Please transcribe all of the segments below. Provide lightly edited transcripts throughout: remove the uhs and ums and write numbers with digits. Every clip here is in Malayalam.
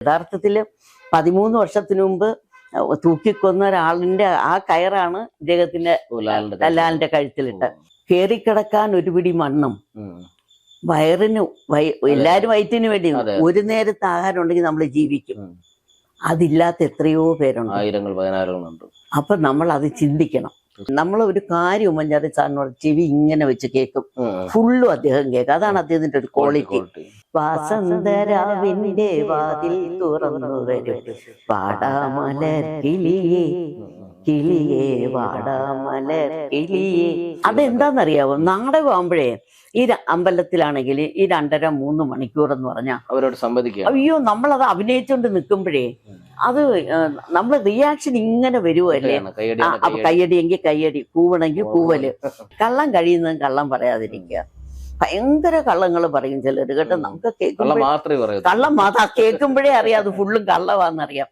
യഥാർത്ഥത്തില് 13 വർഷത്തിനു മുമ്പ് തൂക്കിക്കൊന്ന ഒരാളിന്റെ ആ കയറാണ് ഇദ്ദേഹത്തിന്റെ ലാലിന്റെ കഴുത്തിലിട്ട്. കേറിക്കിടക്കാൻ ഒരു പിടി മണ്ണും വയറിന് എല്ലാരും വയറ്റിന് വേണ്ടി ഒരു നേരത്തെ ആഹാരം ഉണ്ടെങ്കിൽ നമ്മൾ ജീവിക്കും. അതില്ലാത്ത എത്രയോ പേരുണ്ട്, ആയിരങ്ങൾ പതിനായിരങ്ങളുണ്ട്. അപ്പൊ നമ്മൾ അത് ചിന്തിക്കണം. നമ്മൾ ഒരു കാര്യം ഉമ്മൻചാണ്ടി സാറിനോട് ചെവി ഇങ്ങനെ വെച്ച് കേൾക്കും, ഫുള്ളും അദ്ദേഹം കേൾക്കും. അതാണ് അദ്ദേഹത്തിന്റെ ഒരു ക്വാളിറ്റി. വസന്തരാവിന്റെ വാതിൽ തുറന്നു വരും വാടാമലർ കിളിയേ കിളിയേ വാടാമലർ കിളിയേ. അതെന്താന്നറിയാവോ? നാടകമാകുമ്പോഴേ ഈ അമ്പലത്തിലാണെങ്കിൽ ഈ 2.5-3 മണിക്കൂർ എന്ന് പറഞ്ഞാൽ അവരോട് സംവദിക്കുക. അയ്യോ, നമ്മളത് അഭിനയിച്ചുകൊണ്ട് നിൽക്കുമ്പോഴേ അത് നമ്മൾ റിയാക്ഷൻ ഇങ്ങനെ വരുവല്ലേ. അപ്പൊ കയ്യടിയെങ്കിൽ കയ്യടി, കൂവണമെങ്കിൽ കൂവല്. കള്ളം കഴിയുന്നതും കള്ളം പറയാതിരിക്കുക. ഭയങ്കര കള്ളങ്ങൾ പറയും ചിലര് കേട്ടോ. നമുക്ക് കള്ളം മാത്രം കേൾക്കുമ്പോഴേ അറിയാം അത് ഫുള്ളും കള്ളമാണെന്നറിയാം.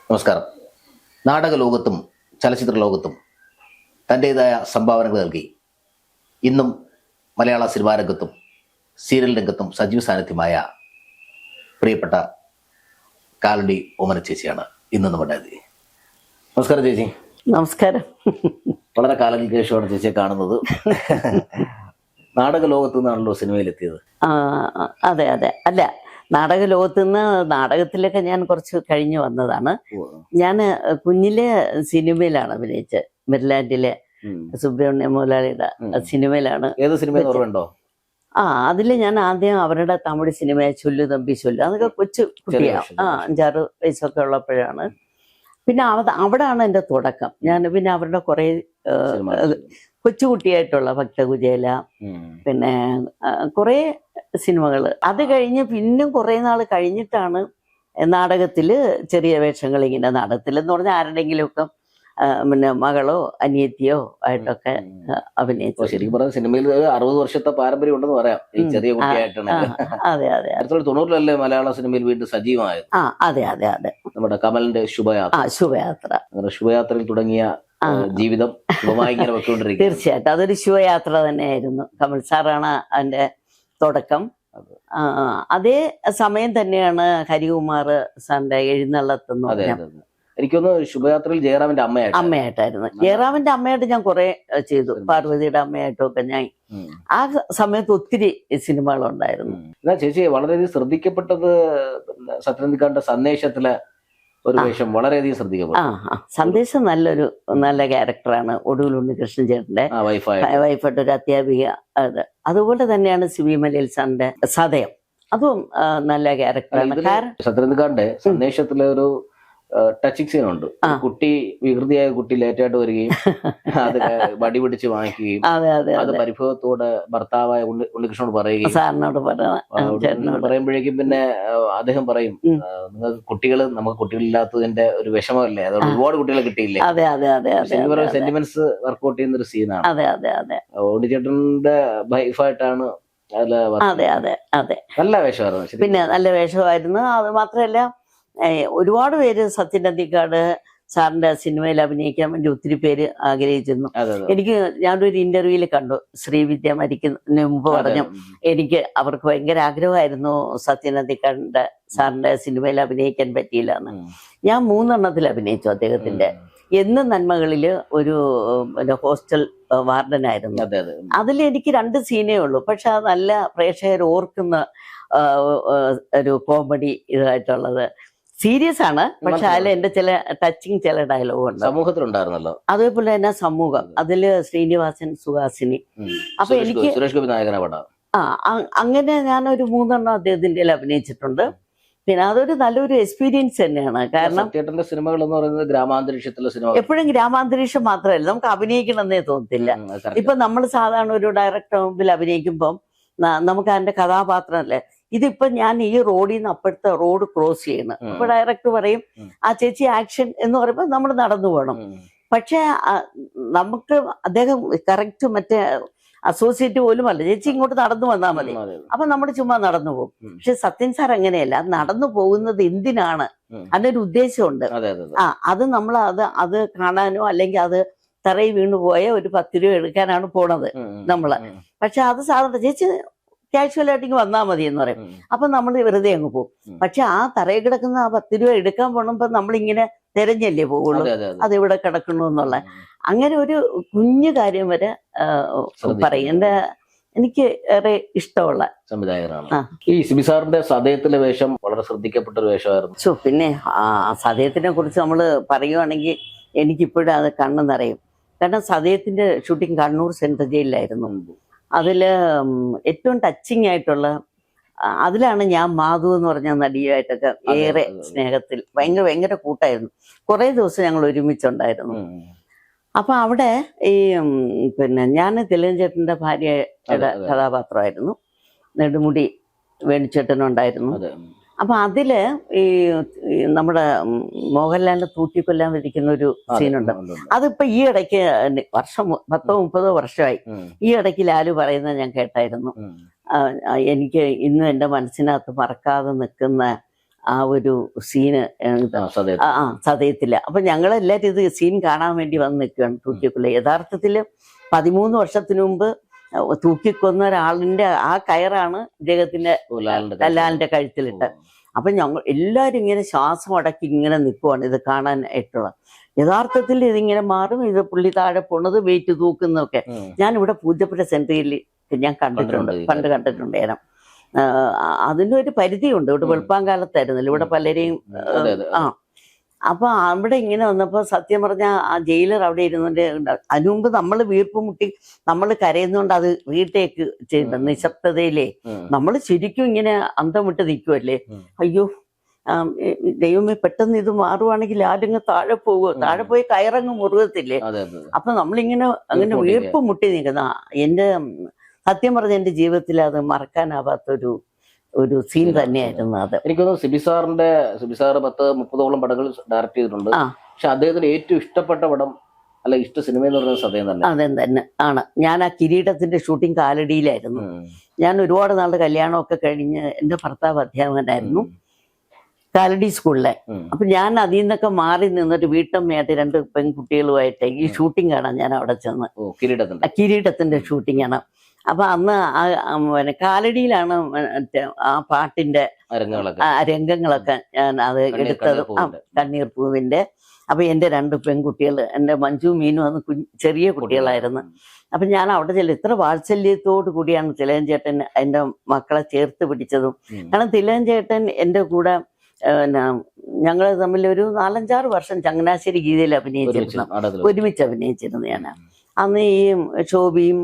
നമസ്കാരം. നാടക ലോകത്തും ചലച്ചിത്ര ലോകത്തും തൻ്റെതായ സംഭാവനകൾ നൽകി ഇന്നും മലയാള സിനിമാ രംഗത്തും സീരിയൽ രംഗത്തും സജീവ സാന്നിധ്യമായ പ്രിയപ്പെട്ട കാലടി ഓമന ചേച്ചിയാണ് ഇന്ന് നമ്മുടെ അതിഥി. നമസ്കാരം ചേച്ചി. നമസ്കാരം. വളരെ കാലങ്ങൾക്ക് ശേഷമാണ് ചേച്ചിയെ കാണുന്നത്. നാടക ലോകത്തു നിന്നാണല്ലോ സിനിമയിലെത്തിയത്. അതെ അതെ. അല്ല, നാടക ലോകത്തു നിന്ന് നാടകത്തിലൊക്കെ ഞാൻ കുറച്ച് കഴിഞ്ഞു വന്നതാണ്. ഞാൻ കുഞ്ഞിലെ സിനിമയിലാണ് അഭിനയിച്ചത്. മെരിലാൻഡിലെ സുബ്രഹ്മണ്യ മുതലാളിയുടെ സിനിമയിലാണ്. ഏത് സിനിമ ഓർമ്മയുണ്ടോ? അതില് ഞാൻ ആദ്യം അവരുടെ തമിഴ് സിനിമയെ ചൊല്ലു തമ്പി ചൊല്ലു, അതൊക്കെ കൊച്ചു കുട്ടിയാണ്. 5-6 വയസ്സൊക്കെ ഉള്ളപ്പോഴാണ്. പിന്നെ അവിടാണ് എൻ്റെ തുടക്കം. ഞാൻ പിന്നെ അവരുടെ കുറെ കൊച്ചുകുട്ടിയായിട്ടുള്ള ഭക്തകുചേല, പിന്നെ കുറെ സിനിമകൾ. അത് കഴിഞ്ഞ് പിന്നും കുറെ നാൾ കഴിഞ്ഞിട്ടാണ് നാടകത്തില് ചെറിയ വേഷങ്ങൾ ഇങ്ങനെ നാടകത്തിലെന്ന് പറഞ്ഞാൽ ആരുടെങ്കിലുമൊക്കെ പിന്നെ മകളോ അനിയത്തിയോ ആയിട്ടൊക്കെ അഭിനയിച്ചു. ശരിക്കും പറഞ്ഞ സിനിമയിൽ 60 വർഷത്തെ പാരമ്പര്യം ഉണ്ടെന്ന് പറയാം. ഈ ചെറിയ കുട്ടിയായിട്ടാണ്. അതെ അതെ. 1990-ലെ മലയാള സിനിമയിൽ വീണ്ടും സജീവമായത്. അതെ അതെ അതെ. നമ്മുടെ കമലിന്റെ ശുഭയാത്ര. ശുഭയാത്ര. ശുഭയാത്രയിൽ തുടങ്ങിയ ജീവിതം ശുഭമായി ഇങ്ങനെ വെക്കൊണ്ടിരിക്കും. തീർച്ചയായിട്ടും അതൊരു ശുഭയാത്ര തന്നെയായിരുന്നു. കമൽ സാറാണ് അതിന്റെ തുടക്കം. അതേ സമയം തന്നെയാണ് ഹരികുമാർ സാറിന്റെ എഴുന്നള്ളത്തെന്ന് പറഞ്ഞാൽ. എനിക്കൊന്ന് ശുഭയാത്രയിൽ ജയറാമിന്റെ അമ്മയായിട്ടായിരുന്നു. ജയറാമിന്റെ അമ്മയായിട്ട് ഞാൻ കുറെ ചെയ്തു. പാർവതിയുടെ അമ്മയായിട്ടൊക്കെ ഞാൻ ആ സമയത്ത് ഒത്തിരി സിനിമകളുണ്ടായിരുന്നു. ചേച്ചി വളരെയധികം ശ്രദ്ധിക്കപ്പെട്ടത് സത്യനന്ദിക്കാടിന്റെ സന്ദേശത്തിലെ ഒരു വേഷം വളരെയധികം ശ്രദ്ധിക്കപ്പെട്ടു. സന്ദേശം നല്ല ക്യാരക്ടറാണ്. ഒടുവിൽ ഉണ്ണികൃഷ്ണൻ ചേട്ടന്റെ വൈഫായിട്ട് ഒരു അധ്യാപിക. അതുപോലെ തന്നെയാണ് സിബി മലയിൽ സാറിന്റെ സതയം, അതും നല്ല ക്യാരക്ടറാണ്. സത്യനന്ദിക്കാടിന്റെ സന്ദേശത്തിലെ ഒരു ടച്ചിങ് സീൻ ഉണ്ട്. കുട്ടി വികൃതിയായ കുട്ടി ലേറ്റായിട്ട് വരികയും അത് വടി പിടിച്ച് വാങ്ങിക്കുകയും അത് പരിഭവത്തോടെ ഭർത്താവായ ഉണ്ണികൃഷ്ണനോട് പറയുകയും പറയുമ്പോഴേക്കും പിന്നെ അദ്ദേഹം പറയും, നിങ്ങൾക്ക് നമുക്ക് കുട്ടികളില്ലാത്തതിന്റെ ഒരു വിഷമമല്ലേ, അതുകൊണ്ട് ഒരുപാട് കുട്ടികളെ കിട്ടിയില്ലേ. സെന്റിമെന്റ്സ് വർക്ക്ഔട്ട് ചെയ്യുന്ന ഒരു സീനാണ്. ഉണ്ണിച്ചേട്ടന്റെ വൈഫായിട്ടാണ്. അതെ അതെ അതെ. നല്ല വേഷമായിരുന്നു. പിന്നെ നല്ല വേഷമായിരുന്നു. അത് മാത്രമല്ല ഒരുപാട് പേര് സത്യനന്ദിക്കാട് സാറിന്റെ സിനിമയിൽ അഭിനയിക്കാൻ വേണ്ടി ഒത്തിരി പേര് ആഗ്രഹിച്ചിരുന്നു. ഞാനൊരു ഇന്റർവ്യൂവിൽ കണ്ടു, ശ്രീവിദ്യ മരിക്കുന്നതിന് മുമ്പ് പറഞ്ഞു, അവർക്ക് ഭയങ്കര ആഗ്രഹമായിരുന്നു സത്യനന്ദിക്കാടിന്റെ സാറിന്റെ സിനിമയിൽ അഭിനയിക്കാൻ പറ്റിയില്ല എന്ന്. ഞാൻ 3 എണ്ണത്തിൽ അഭിനയിച്ചു അദ്ദേഹത്തിന്റെ. എന്നും നന്മകളില് ഒരു ഹോസ്റ്റൽ വാർഡനായിരുന്നു. അതിൽ എനിക്ക് 2 സീനേ ഉള്ളൂ. പക്ഷെ അത് നല്ല പ്രേക്ഷകർ ഓർക്കുന്ന ഒരു കോമഡി ഇതായിട്ടുള്ളത്. സീരിയസ് ആണ്, പക്ഷെ അതിൽ എന്റെ ചില ടച്ചിങ് ചില ഡയലോഗ് ഉണ്ട്. സമൂഹത്തിലുണ്ടായിരുന്നല്ലോ. അതേപോലെ തന്നെ സമൂഹം, അതില് ശ്രീനിവാസൻ, സുഹാസിനി. അപ്പൊ എനിക്ക് അങ്ങനെ ഞാനൊരു 3 എണ്ണം അദ്ദേഹത്തിന്റെ അഭിനയിച്ചിട്ടുണ്ട്. പിന്നെ അതൊരു നല്ലൊരു എക്സ്പീരിയൻസ് തന്നെയാണ്. കാരണം സിനിമകൾ എന്ന് പറയുന്നത് ഗ്രാമാന്തരീക്ഷത്തിലെ സിനിമ എപ്പോഴും ഗ്രാമാന്തരീക്ഷം മാത്രമല്ല, നമുക്ക് അഭിനയിക്കണമെന്നേ തോന്നത്തില്ല. ഇപ്പൊ നമ്മൾ സാധാരണ ഒരു ഡയറക്ടർ മുമ്പിൽ അഭിനയിക്കുമ്പം നമുക്ക് അതിന്റെ കഥാപാത്രം അല്ലേ. ഇതിപ്പോ ഞാൻ ഈ റോഡിൽ നിന്ന് അപ്പുറത്തെ റോഡ് ക്രോസ് ചെയ്യണം. അപ്പൊ ഡയറക്ടർ പറയും, ആ ചേച്ചി ആക്ഷൻ എന്ന് പറയുമ്പോൾ നമ്മൾ നടന്നു പോകണം. പക്ഷെ നമുക്ക് അദ്ദേഹം കറക്റ്റ് മറ്റേ അസോസിയേറ്റ് പോലും അല്ല, ചേച്ചി ഇങ്ങോട്ട് നടന്നു വന്നാൽ മതി. അപ്പൊ നമ്മൾ ചുമ്മാ നടന്നു പോകും. പക്ഷെ സത്യൻ സാർ അങ്ങനെയല്ല, നടന്നു പോകുന്നത് എന്തിനാണ്, അതിനൊരു ഉദ്ദേശമുണ്ട്. അത് നമ്മൾ അത് കാണാനോ അല്ലെങ്കിൽ അത് തറയിൽ വീണുപോയ ഒരു 10 രൂപ എടുക്കാനാണ് പോണത് നമ്മള്. പക്ഷെ അത് സാധാരണ ചേച്ചി കാഷ്വൽ ആയിട്ട് വന്നാൽ മതി എന്ന് പറയും. അപ്പൊ നമ്മൾ വെറുതെ അങ്ങ് പോകും. പക്ഷെ ആ തറയിൽ കിടക്കുന്ന ആ 10 രൂപ എടുക്കാൻ പോണപ്പോ നമ്മളിങ്ങനെ തെരഞ്ഞല്ലേ പോകുള്ളൂ, അതെവിടെ കിടക്കണു എന്നുള്ള. അങ്ങനെ ഒരു കുഞ്ഞു കാര്യം വരെ പറയും. എനിക്ക് ഏറെ ഇഷ്ടമുള്ള സംവിധായകനാണ്. ഈ സിബി സാറിന്റെ സതയത്തിലെ വേഷം വളരെ ശ്രദ്ധിക്കപ്പെട്ട ഒരു വേഷമായിരുന്നു. പിന്നെ സതയത്തിനെ കുറിച്ച് നമ്മൾ പറയുവാണെങ്കിൽ എനിക്കിപ്പോഴും അത് കണ്ണ് നിറയും. കാരണം സതയത്തിന്റെ ഷൂട്ടിംഗ് കണ്ണൂർ സെൻട്രൽ ജയിലിലായിരുന്നു. അതില് ഏറ്റവും ടച്ചിങ് ആയിട്ടുള്ള അതിലാണ് ഞാൻ മാധു എന്ന് പറഞ്ഞ നടിയായിട്ടൊക്കെ ഏറെ സ്നേഹത്തിൽ ഭയങ്കര കൂട്ടായിരുന്നു. കുറെ ദിവസം ഞങ്ങൾ ഒരുമിച്ചുണ്ടായിരുന്നു. അപ്പൊ അവിടെ ഈ ഞാൻ തിലകൻ ചേട്ടന്റെ ഭാര്യയുടെ കഥാപാത്രമായിരുന്നു. നെടുമുടി വേണുചേട്ടനുണ്ടായിരുന്നു. അപ്പൊ അതില് ഈ നമ്മുടെ മോഹൻലാലിനെ തൂക്കിക്കൊല്ലാൻ വിധിക്കുന്ന ഒരു സീനുണ്ട്. അതിപ്പോ ഈ ഇടയ്ക്ക് 10-30 വർഷമായി. ഈ ഇടയ്ക്ക് ലാലു പറയുന്നത് ഞാൻ കേട്ടായിരുന്നു. എനിക്ക് ഇന്നും എന്റെ മനസ്സിനകത്ത് മറക്കാതെ നിൽക്കുന്ന ആ ഒരു സീന് സതയത്തില്. അപ്പൊ ഞങ്ങളെല്ലാരും ഇത് സീൻ കാണാൻ വേണ്ടി വന്ന് നിൽക്കുകയാണ്. തൂക്കിക്കൊല്ല യഥാർത്ഥത്തില് 13 വർഷത്തിനു മുമ്പ് തൂക്കിക്കൊന്ന ഒരാളിന്റെ ആ കയറാണ് ഇദ്ദേഹത്തിന്റെ ലാലിന്റെ കഴുത്തിലിട്ട്. അപ്പൊ ഞങ്ങൾ എല്ലാരും ഇങ്ങനെ ശ്വാസം അടക്കി ഇങ്ങനെ നിൽക്കുവാണ് ഇത് കാണാനായിട്ടുള്ള. യഥാർത്ഥത്തിൽ ഇതിങ്ങനെ മാറും, ഇത് പുള്ളി താഴെ പോണത്, വെയിറ്റ് തൂക്കുന്നതൊക്കെ ഞാൻ ഇവിടെ പൂജപ്പുര സെന്ററിൽ ഞാൻ പണ്ട് കണ്ടിട്ടുണ്ട്. അതിന്റെ ഒരു പരിധിയുണ്ട്. ഇവിടെ വെളുപ്പാങ്കാലത്തായിരുന്നല്ലോ, ഇവിടെ പലരെയും അപ്പൊ അവിടെ ഇങ്ങനെ വന്നപ്പോ സത്യം പറഞ്ഞ ആ ജയിലർ അവിടെ ഇരുന്നുണ്ട്. അതിനു മുമ്പ് നമ്മൾ വീർപ്പ് മുട്ടി നമ്മൾ കരയുന്നോണ്ട് അത് റീടേക്ക് ചെയ്ത നിശബ്ദതയിലേ നമ്മൾ ശരിക്കും ഇങ്ങനെ അന്തം വിട്ട് നിൽക്കുമല്ലേ. അയ്യോ ദൈവമേ, പെട്ടെന്ന് ഇത് മാറുവാണെങ്കിൽ ആരെങ്കിലും താഴെ പോകുമോ, താഴെ പോയി കയറങ്ങ് മുറുകത്തില്ലേ. അപ്പൊ നമ്മളിങ്ങനെ അങ്ങനെ വീർപ്പ് മുട്ടി നിൽക്കുന്ന എന്റെ സത്യം പറഞ്ഞ എന്റെ ജീവിതത്തിൽ അത് മറക്കാനാവാത്തൊരു സീൻ തന്നെയായിരുന്നു അത്. എനിക്ക് തോന്നുന്നു സിബി സാർ 10-30ഓളം പടങ്ങൾ ഡയറക്ട് ചെയ്തിട്ടുണ്ട്. പക്ഷെ അദ്ദേഹത്തിന് ഏറ്റവും ഇഷ്ടപ്പെട്ട പടം അല്ല ഇഷ്ട സിനിമ എന്ന് പറയുന്നത് സതയം തന്നെ. അതെ തന്നെ ആണ്. ഞാൻ ആ കിരീടത്തിന്റെ ഷൂട്ടിംഗ് കാലടിയിലായിരുന്നു. ഞാൻ ഒരുപാട് നാളുടെ കല്യാണമൊക്കെ കഴിഞ്ഞ് എന്റെ ഭർത്താവ് അധ്യാപകനായിരുന്നു കാലടി സ്കൂളിലെ. അപ്പൊ ഞാൻ അതിൽ നിന്നൊക്കെ മാറി നിന്നിട്ട് വീട്ടമ്മയായിട്ട് 2 പെൺകുട്ടികളുമായിട്ട് ഈ ഷൂട്ടിംഗ് കാണാൻ ഞാൻ അവിടെ ചെന്ന്. കിരീടത്തിന്റെ ഷൂട്ടിംഗ് ആണ്. അപ്പൊ അന്ന് കാലടിയിലാണ് ആ പാട്ടിന്റെ രംഗങ്ങളൊക്കെ ഞാൻ അത് എടുത്തത്. കണ്ണീർ പൂവിന്റെ. അപ്പൊ എന്റെ 2 പെൺകുട്ടികൾ, എന്റെ മഞ്ജു മീനു അന്ന് ചെറിയ കുട്ടികളായിരുന്നു. അപ്പൊ ഞാൻ അവിടെ ഇത്ര വാത്സല്യത്തോടു കൂടിയാണ് തിലകൻ ചേട്ടൻ എന്റെ മക്കളെ ചേർത്ത് പിടിച്ചതും. കാരണം തിലകൻ ചേട്ടൻ എന്റെ കൂടെ ഞങ്ങൾ തമ്മിൽ ഒരു 4-5 വർഷം ചങ്ങനാശ്ശേരി ഗീതയിൽ ഒരുമിച്ച് അഭിനയിച്ചിരുന്നു ഞാൻ. അന്ന് ഈ ശോഭിയും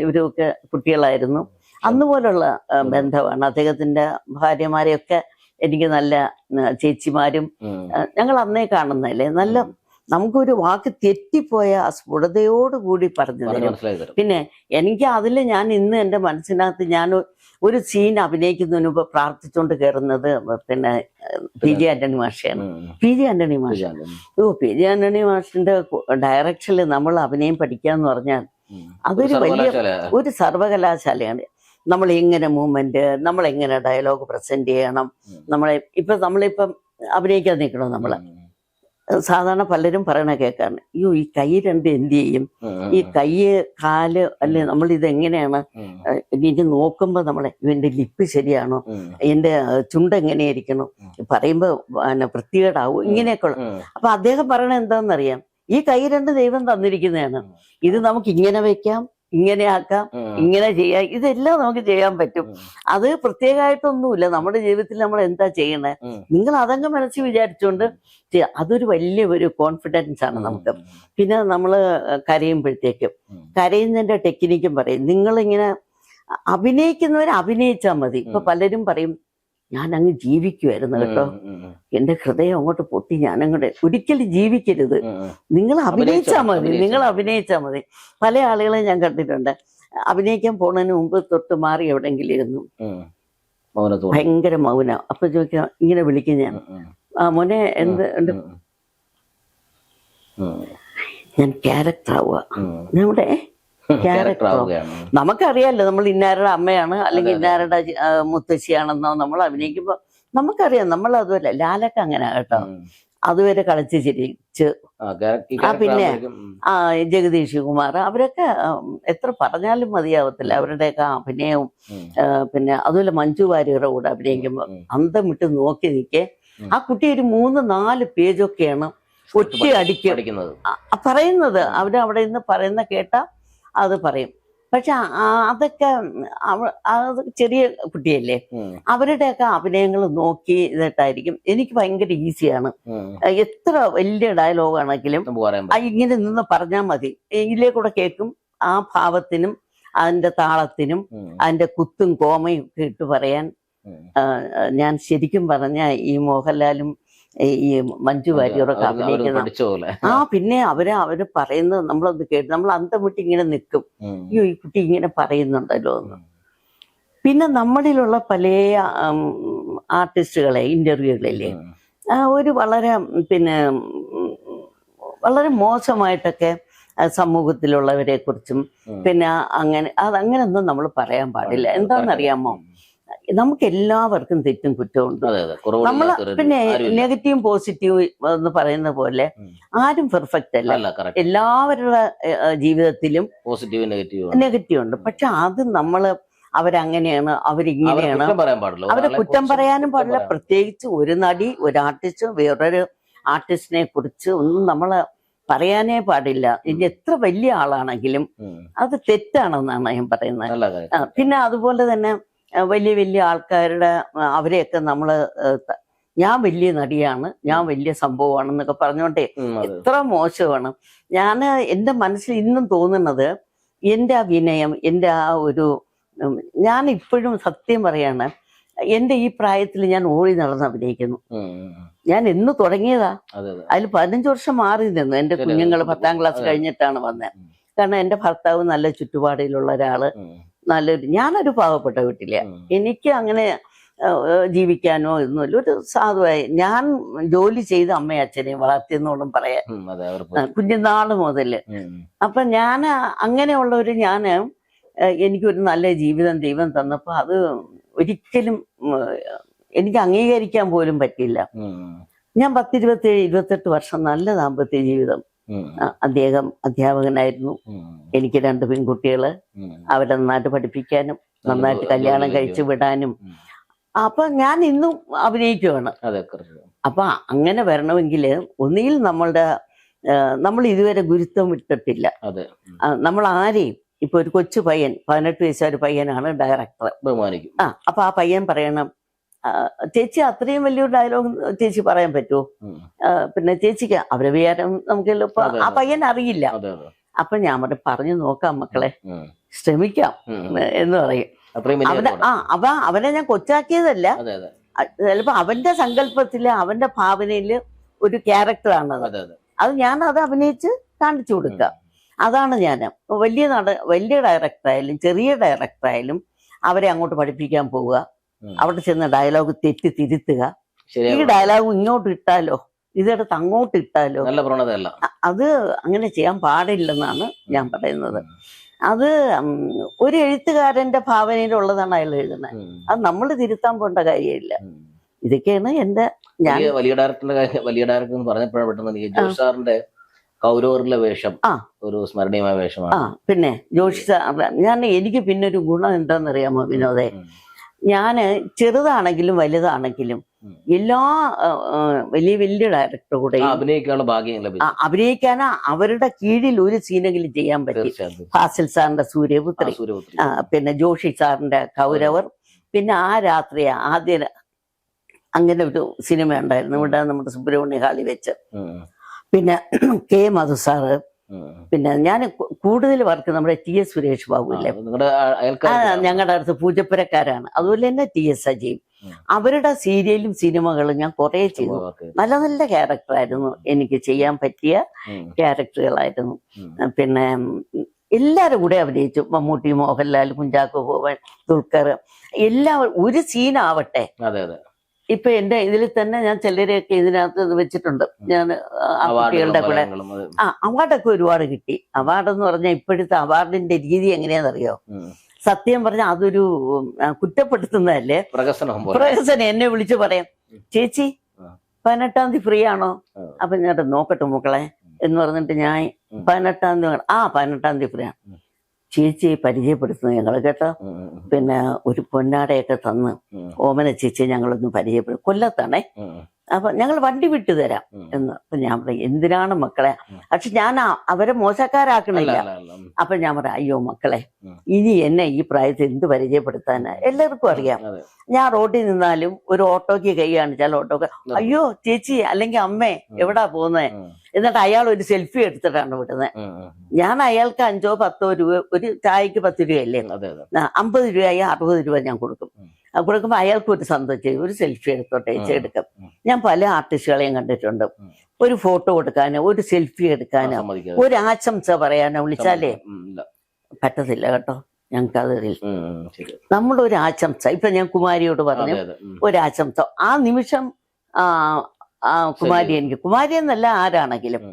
ഇവരുമൊക്കെ കുട്ടികളായിരുന്നു. അന്ന് പോലുള്ള ബന്ധമാണ്. അദ്ദേഹത്തിന്റെ ഭാര്യമാരെയൊക്കെ എനിക്ക് നല്ല ചേച്ചിമാരും ഞങ്ങൾ അന്നേ കാണുന്നതല്ലേ. നല്ല നമുക്കൊരു വാക്ക് തെറ്റിപ്പോയ സ്ഫുടതയോടുകൂടി പറഞ്ഞു തരും. പിന്നെ എനിക്ക് അതിൽ ഞാൻ ഇന്ന് എൻ്റെ മനസ്സിനകത്ത് ഞാൻ ഒരു സീൻ അഭിനയിക്കുന്നതിന് മുമ്പ് പ്രാർത്ഥിച്ചുകൊണ്ട് കയറുന്നത് പിന്നെ പി ജെ ആന്റണി മാഷയാണ്. പി ജെ ആന്റണി മാഷിന്റെ ഡയറക്ഷനിൽ നമ്മൾ അഭിനയം പഠിക്കാന്ന് പറഞ്ഞാൽ അതൊരു വലിയ ഒരു സർവകലാശാലയാണ്. നമ്മൾ എങ്ങനെ മൂവ്മെന്റ്, നമ്മളെങ്ങനെ ഡയലോഗ് പ്രസന്റ് ചെയ്യണം, നമ്മളിപ്പം അഭിനയിക്കാൻ നിൽക്കണം. നമ്മള് സാധാരണ പലരും പറയണ കേൾക്കാണ്, അയ്യോ ഈ കൈ 2 എന്ത് ചെയ്യും, ഈ കൈ കാല് അല്ലെ നമ്മൾ ഇതെങ്ങനെയാണ് ഇനി നോക്കുമ്പോ നമ്മളെ ഇവന്റെ ലിപ്പ് ശരിയാണോ, എന്റെ ചുണ്ട് എങ്ങനെയായിരിക്കണം, പറയുമ്പോ വൃത്തികേടാവും, ഇങ്ങനെയൊക്കെ. അപ്പൊ അദ്ദേഹം പറയണ എന്താണെന്നറിയാം, ഈ കൈ 2 ദൈവം തന്നിരിക്കുന്നതാണ്, ഇത് നമുക്ക് ഇങ്ങനെ വെക്കാം, ഇങ്ങനെ ആക്കാം, ഇങ്ങനെ ചെയ്യാം, ഇതെല്ലാം നമുക്ക് ചെയ്യാൻ പറ്റും. അത് പ്രത്യേകമായിട്ടൊന്നുമില്ല. നമ്മുടെ ജീവിതത്തിൽ നമ്മൾ എന്താ ചെയ്യണേ, നിങ്ങൾ അതങ്ങ് മനസ്സിൽ വിചാരിച്ചുകൊണ്ട് അതൊരു വലിയ ഒരു കോൺഫിഡൻസ് ആണ് നമുക്ക്. പിന്നെ നമ്മൾ കരയുമ്പോഴത്തേക്കും കരയുന്നതിന്റെ ടെക്നിക്കും പറയും. നിങ്ങളിങ്ങനെ അഭിനയിക്കുന്നവരെ അഭിനയിച്ചാൽ മതി. ഇപ്പൊ പലരും പറയും ഞാൻ അങ്ങ് ജീവിക്കുമായിരുന്നു കേട്ടോ, എന്റെ ഹൃദയം അങ്ങോട്ട് പൊട്ടി, ഞാനങ്ങോട്ട് ഒരിക്കലും ജീവിക്കരുത്, നിങ്ങൾ അഭിനയിച്ചാൽ മതി. പല ആളുകളെ ഞാൻ കണ്ടിട്ടുണ്ട് അഭിനയിക്കാൻ പോണതിന് മുമ്പ് തൊട്ട് മാറി എവിടെയെങ്കിലും ഇരുന്നു ഭയങ്കര മൗന. അപ്പൊ ചോദിക്കാം, ഇങ്ങനെ വിളിക്കും ഞാൻ, മോനെ എന്ത്, ഞാൻ ക്യാരക്ടർ ആവുക, നമ്മുടെ ക്യാരക്ടർ നമുക്കറിയാലോ, നമ്മൾ ഇന്നാരുടെ അമ്മയാണ് അല്ലെങ്കിൽ ഇന്നാരുടെ മുത്തശ്ശിയാണെന്നോ നമ്മൾ അഭിനയിക്കുമ്പോ നമുക്കറിയാം. നമ്മൾ അതുമല്ല, ലാലൊക്കെ അങ്ങനെ കേട്ടോ, അതുവരെ കളിച്ച് ചിരിച്ച്. പിന്നെ ജഗദീഷ് കുമാർ അവരൊക്കെ എത്ര പറഞ്ഞാലും മതിയാവത്തില്ല, അവരുടെയൊക്കെ അഭിനയവും. പിന്നെ അതുപോലെ മഞ്ജു വാര്യരുടെ കൂടെ അഭിനയിക്കുമ്പോ അന്തം വിട്ട് നോക്കി നിൽക്കേ. ആ കുട്ടി ഒരു 3-4 പേജൊക്കെയാണ് ഒറ്റ അടിക്ക് പറയുന്നത്. അവിടെ നിന്ന് പറയുന്ന കേട്ടാ അത് പറയും. പക്ഷെ അതൊക്കെ അത് ചെറിയ കുട്ടിയല്ലേ, അവരുടെയൊക്കെ അഭിനയങ്ങൾ നോക്കി ഇതിട്ടായിരിക്കും. എനിക്ക് ഭയങ്കര ഈസിയാണ്. എത്ര വലിയ ഡയലോഗാണെങ്കിലും ഇങ്ങനെ നിന്ന് പറഞ്ഞാൽ മതി, ഇതിലേക്കൂടെ കേൾക്കും. ആ ഭാവത്തിനും അതിന്റെ താളത്തിനും അതിന്റെ കുത്തും കോമയും ഒക്കെ ഇട്ട് പറയാൻ ഞാൻ ശരിക്കും പറഞ്ഞ ഈ മോഹൻലാലും ഈ മഞ്ജു വാര്യരൊക്കെ അഭിനയിക്കുന്ന പിന്നെ അവര് പറയുന്നത് നമ്മളത് കേട്ട് നമ്മൾ അന്തം വിട്ട് ഇങ്ങനെ നിൽക്കും. അയ്യോ, ഈ കുട്ടി ഇങ്ങനെ പറയുന്നുണ്ടല്ലോ എന്ന്. പിന്നെ നമ്മളിലുള്ള പല ആർട്ടിസ്റ്റുകളെ ഇന്റർവ്യൂകളില്ലേ, ഒരു വളരെ മോശമായിട്ടൊക്കെ സമൂഹത്തിലുള്ളവരെ കുറിച്ചും പിന്നെ അതങ്ങനൊന്നും നമ്മൾ പറയാൻ പാടില്ല. എന്താണെന്നറിയാമോ, നമുക്ക് എല്ലാവർക്കും തെറ്റും കുറ്റമുണ്ട്. നമ്മള് പിന്നെ നെഗറ്റീവും പോസിറ്റീവും എന്ന് പറയുന്ന പോലെ ആരും പെർഫെക്റ്റ് അല്ല. എല്ലാവരുടെ ജീവിതത്തിലും നെഗറ്റീവ് ഉണ്ട്. പക്ഷെ അത് നമ്മള് അവരങ്ങനെയാണ്, അവരിങ്ങനെയാണ്, അവരെ കുറ്റം പറയാനും പാടില്ല. പ്രത്യേകിച്ച് ഒരു നടി, ഒരു ആർട്ടിസ്റ്റ് വേറൊരു ആർട്ടിസ്റ്റിനെ കുറിച്ച് ഒന്നും നമ്മള് പറയാനേ പാടില്ല. ഇനി എത്ര വലിയ ആളാണെങ്കിലും അത് തെറ്റാണെന്നാണ് ഞാൻ പറയുന്നത്. പിന്നെ അതുപോലെ തന്നെ വലിയ വലിയ ആൾക്കാരുടെ അവരെയൊക്കെ നമ്മള് ഞാൻ വലിയ നടിയാണ്, ഞാൻ വലിയ സംഭവമാണെന്നൊക്കെ പറഞ്ഞോണ്ടേ എത്ര മോശമാണ്. എൻ്റെ മനസ്സിൽ ഇന്നും തോന്നുന്നത് എൻ്റെ ആ വിനയം, എൻ്റെ ആ ഒരു ഞാൻ ഇപ്പോഴും സത്യം പറയാണ്, എൻ്റെ ഈ പ്രായത്തിൽ ഞാൻ ഓടി നടന്ന് അഭിനയിക്കുന്നു. ഞാൻ എന്ന് തുടങ്ങിയതാ, അതിൽ 15 വർഷം മാറി നിന്നു. എൻ്റെ കുഞ്ഞുങ്ങൾ 10ാം ക്ലാസ് കഴിഞ്ഞിട്ടാണ് വന്നത്. കാരണം എൻ്റെ ഭർത്താവ് നല്ല ചുറ്റുപാടിലുള്ള ഒരാള്, ഞാനൊരു പാവപ്പെട്ട വീട്ടിലെ, എനിക്ക് അങ്ങനെ ജീവിക്കാനോ ഒന്നുമില്ല. ഒരു സാധുവായി ഞാൻ ജോലി ചെയ്ത് അമ്മയും അച്ഛനെയും വളർത്തിയെന്നോളും പറയാൻ, കുഞ്ഞുനാള് മുതല്. അപ്പൊ ഞാൻ അങ്ങനെയുള്ളവര് എനിക്കൊരു നല്ല ജീവിതം ദൈവം തന്നപ്പോ അത് ഒരിക്കലും എനിക്ക് അംഗീകരിക്കാൻ പോലും പറ്റില്ല. ഞാൻ 27-28 വർഷം നല്ല ദാമ്പത്യ ജീവിതം. അദ്ദേഹം അധ്യാപകനായിരുന്നു, എനിക്ക് 2 പെൺകുട്ടികള്, അവരെ നന്നായിട്ട് പഠിപ്പിക്കാനും നന്നായിട്ട് കല്യാണം കഴിച്ചു വിടാനും. അപ്പൊ ഞാൻ ഇന്നും അഭിനയിക്കുവാണ്. അപ്പൊ അങ്ങനെ വരണമെങ്കിൽ ഒന്നുകിൽ നമ്മൾ ഇതുവരെ ഗുരുത്വം വിട്ടിട്ടില്ല. നമ്മൾ ആരെയും, ഇപ്പൊ ഒരു കൊച്ചു പയ്യൻ 18 വയസ്സായ ഒരു പയ്യനാണ് ഡയറക്ടർ. അപ്പൊ ആ പയ്യൻ പറയണം, ചേച്ചി അത്രയും വലിയൊരു ഡയലോഗ് ചേച്ചി പറയാൻ പറ്റുമോ? പിന്നെ ചേച്ചിക്ക് അവരെ വിചാരം നമുക്ക് ആ പയ്യൻ അറിയില്ല. അപ്പൊ ഞാൻ പറഞ്ഞു നോക്കാം മക്കളെ, ശ്രമിക്കാം എന്ന് പറയും. അവനെ ഞാൻ കൊച്ചാക്കിയതല്ല, ചിലപ്പോ അവന്റെ സങ്കല്പത്തില് അവന്റെ ഭാവനയില് ഒരു ക്യാരക്ടറാണത്. അത് ഞാൻ അഭിനയിച്ച് കാണിച്ചു കൊടുക്കുക. അതാണ് ഞാൻ വലിയ ഡയറക്ടറായാലും ചെറിയ ഡയറക്ടറായാലും അവരെ അങ്ങോട്ട് പഠിപ്പിക്കാൻ പോവുക, അവിടെ ചെന്ന് ഡയലോഗ് തെറ്റി തിരുത്തുക. ഈ ഡയലോഗ് ഇങ്ങോട്ട് ഇട്ടാലോ, ഇതെടുത്ത് അങ്ങോട്ട് ഇട്ടാലോ, അത് അങ്ങനെ ചെയ്യാൻ പാടില്ലെന്നാണ് ഞാൻ പറയുന്നത്. അത് ഒരു എഴുത്തുകാരന്റെ ഭാവനയിലുള്ളതാണ് അയാൾ എഴുതുന്നത്. അത് നമ്മൾ തിരുത്താൻ പോകേണ്ട കാര്യമില്ല. ഇതൊക്കെയാണ് എന്റെ വലിയ ഡയറക്ടർ പറഞ്ഞപ്പോഴാണ് പെട്ടെന്ന് ജോഷി സാറിന്റെ കൗരവറിലെ വേഷം ഒരു സ്മരണീയമായ വേഷമാണ്. പിന്നെ ജോഷി സാർ എനിക്ക് പിന്നെ ഒരു ഗുണം എന്താണെന്നറിയാമോ വിനോദേ, ഞാന് ചെറുതാണെങ്കിലും വലുതാണെങ്കിലും എല്ലാ വലിയ വലിയ ഡയറക്ടർ കൂടെ അഭിനയിക്കാനുള്ള ഭാഗ്യം അഭിനയിക്കാൻ അവരുടെ കീഴിൽ ഒരു സീനെങ്കിലും ചെയ്യാൻ പറ്റി. ഫാസിൽ സാറിന്റെ സൂര്യപുത്രി, പിന്നെ ജോഷി സാറിന്റെ കൗരവർ, പിന്നെ ആ രാത്രി ആദ്യ അങ്ങനെ ഒരു സിനിമ ഉണ്ടായിരുന്നു ഇവിടെ നമ്മുടെ സുബ്രഹ്മണ്യ ഹാളിൽ വെച്ച്. പിന്നെ കെ മധു സാറ്, പിന്നെ ഞാൻ കൂടുതൽ വർക്ക് നമ്മുടെ TS സുരേഷ് ബാബു ഇല്ലേ, ഞങ്ങളുടെ അടുത്ത് പൂജപ്പുരക്കാരാണ്. അതുപോലെ തന്നെ TS അജയും, അവരുടെ സീരിയലും സിനിമകളും ഞാൻ കുറെ ചെയ്തു. നല്ല നല്ല ക്യാരക്ടറായിരുന്നു, എനിക്ക് ചെയ്യാൻ പറ്റിയ ക്യാരക്ടറുകളായിരുന്നു. പിന്നെ എല്ലാവരും കൂടെ അഭിനയിച്ചു. മമ്മൂട്ടി, മോഹൻലാൽ, കുഞ്ചാക്കോ ബോബൻ, ദുൽഖർ, എല്ലാവരും ഒരു സീനാവട്ടെ ഇപ്പൊ എന്റെ ഇതിൽ തന്നെ ഞാൻ ചിലരെയൊക്കെ ഇതിനകത്ത് ഇത് വെച്ചിട്ടുണ്ട്. ഞാൻ ആ കുട്ടികളുടെ കൂടെ അവാർഡൊക്കെ ഒരുപാട് കിട്ടി. അവാർഡ് എന്ന് പറഞ്ഞാൽ ഇപ്പോഴത്തെ അവാർഡിന്റെ രീതി എങ്ങനെയാണെന്നറിയോ? സത്യം പറഞ്ഞാൽ അതൊരു കുറ്റപ്പെടുത്തുന്നതല്ലേ, പ്രഹസനം. എന്നെ വിളിച്ചു പറയാം, ചേച്ചി 18-ാം തീയതി ഫ്രീ ആണോ? അപ്പൊ ഞാൻ നോക്കട്ടെ മക്കളെ എന്ന് പറഞ്ഞിട്ട് ഞാൻ 18-ാം തീയതി 18-ാം തീയതി ഫ്രീ ആണ് ചേച്ചി പരിചയപ്പെടുത്തുന്നു ഞങ്ങൾ കേട്ടോ. പിന്നെ ഒരു പൊന്നാടയൊക്കെ തന്ന് ഓമന ചേച്ചി ഞങ്ങളൊന്ന് പരിചയപ്പെടും, കൊല്ലത്താണേ. അപ്പൊ ഞങ്ങൾ വണ്ടി വിട്ടു തരാം എന്ന്. അപ്പൊ ഞാൻ പറയും എന്തിനാണ് മക്കളെ, പക്ഷെ ഞാൻ അവരെ മോശക്കാരാക്കണില്ല. അപ്പൊ ഞാൻ പറയാം, അയ്യോ മക്കളെ, ഇനി എന്നെ ഈ പ്രായത്തിൽ എന്ത് പരിചയപ്പെടുത്താനാ, എല്ലാവർക്കും അറിയാം. ഞാൻ റോഡിൽ നിന്നാലും ഒരു ഓട്ടോയ്ക്ക് കൈ കാണിച്ചാൽ ഓട്ടോക്ക് അയ്യോ ചേച്ചി അല്ലെങ്കിൽ അമ്മേ എവിടാ പോകുന്നേ, എന്നിട്ട് അയാൾ ഒരു സെൽഫി എടുത്തിട്ടാണ് വിടുന്നത്. ഞാൻ അയാൾക്ക് 5-10 രൂപ, ഒരു ചായക്ക് 10 രൂപയല്ലേ, 50 രൂപയായി 60 രൂപ ഞാൻ കൊടുക്കും. കൊടുക്കുമ്പോൾ അയാൾക്കും ഒരു സന്തോഷം, ഒരു സെൽഫി എടുത്തോട്ടെ എടുക്കും. ഞാൻ പല ആർട്ടിസ്റ്റുകളെയും കണ്ടിട്ടുണ്ട്, ഒരു ഫോട്ടോ കൊടുക്കാനോ ഒരു സെൽഫി എടുക്കാനോ ഒരു ആശംസ പറയാനോ വിളിച്ചാലേ പറ്റത്തില്ല കേട്ടോ. ഞങ്ങൾക്ക് അതിൽ നമ്മുടെ ഒരു ആശംസ, ഇപ്പൊ ഞാൻ കുമാരിയോട് പറഞ്ഞു ഒരാശംസ, ആ നിമിഷം കുമാരി എനിക്ക്, കുമാരി എന്നല്ല ആരാണെങ്കിലും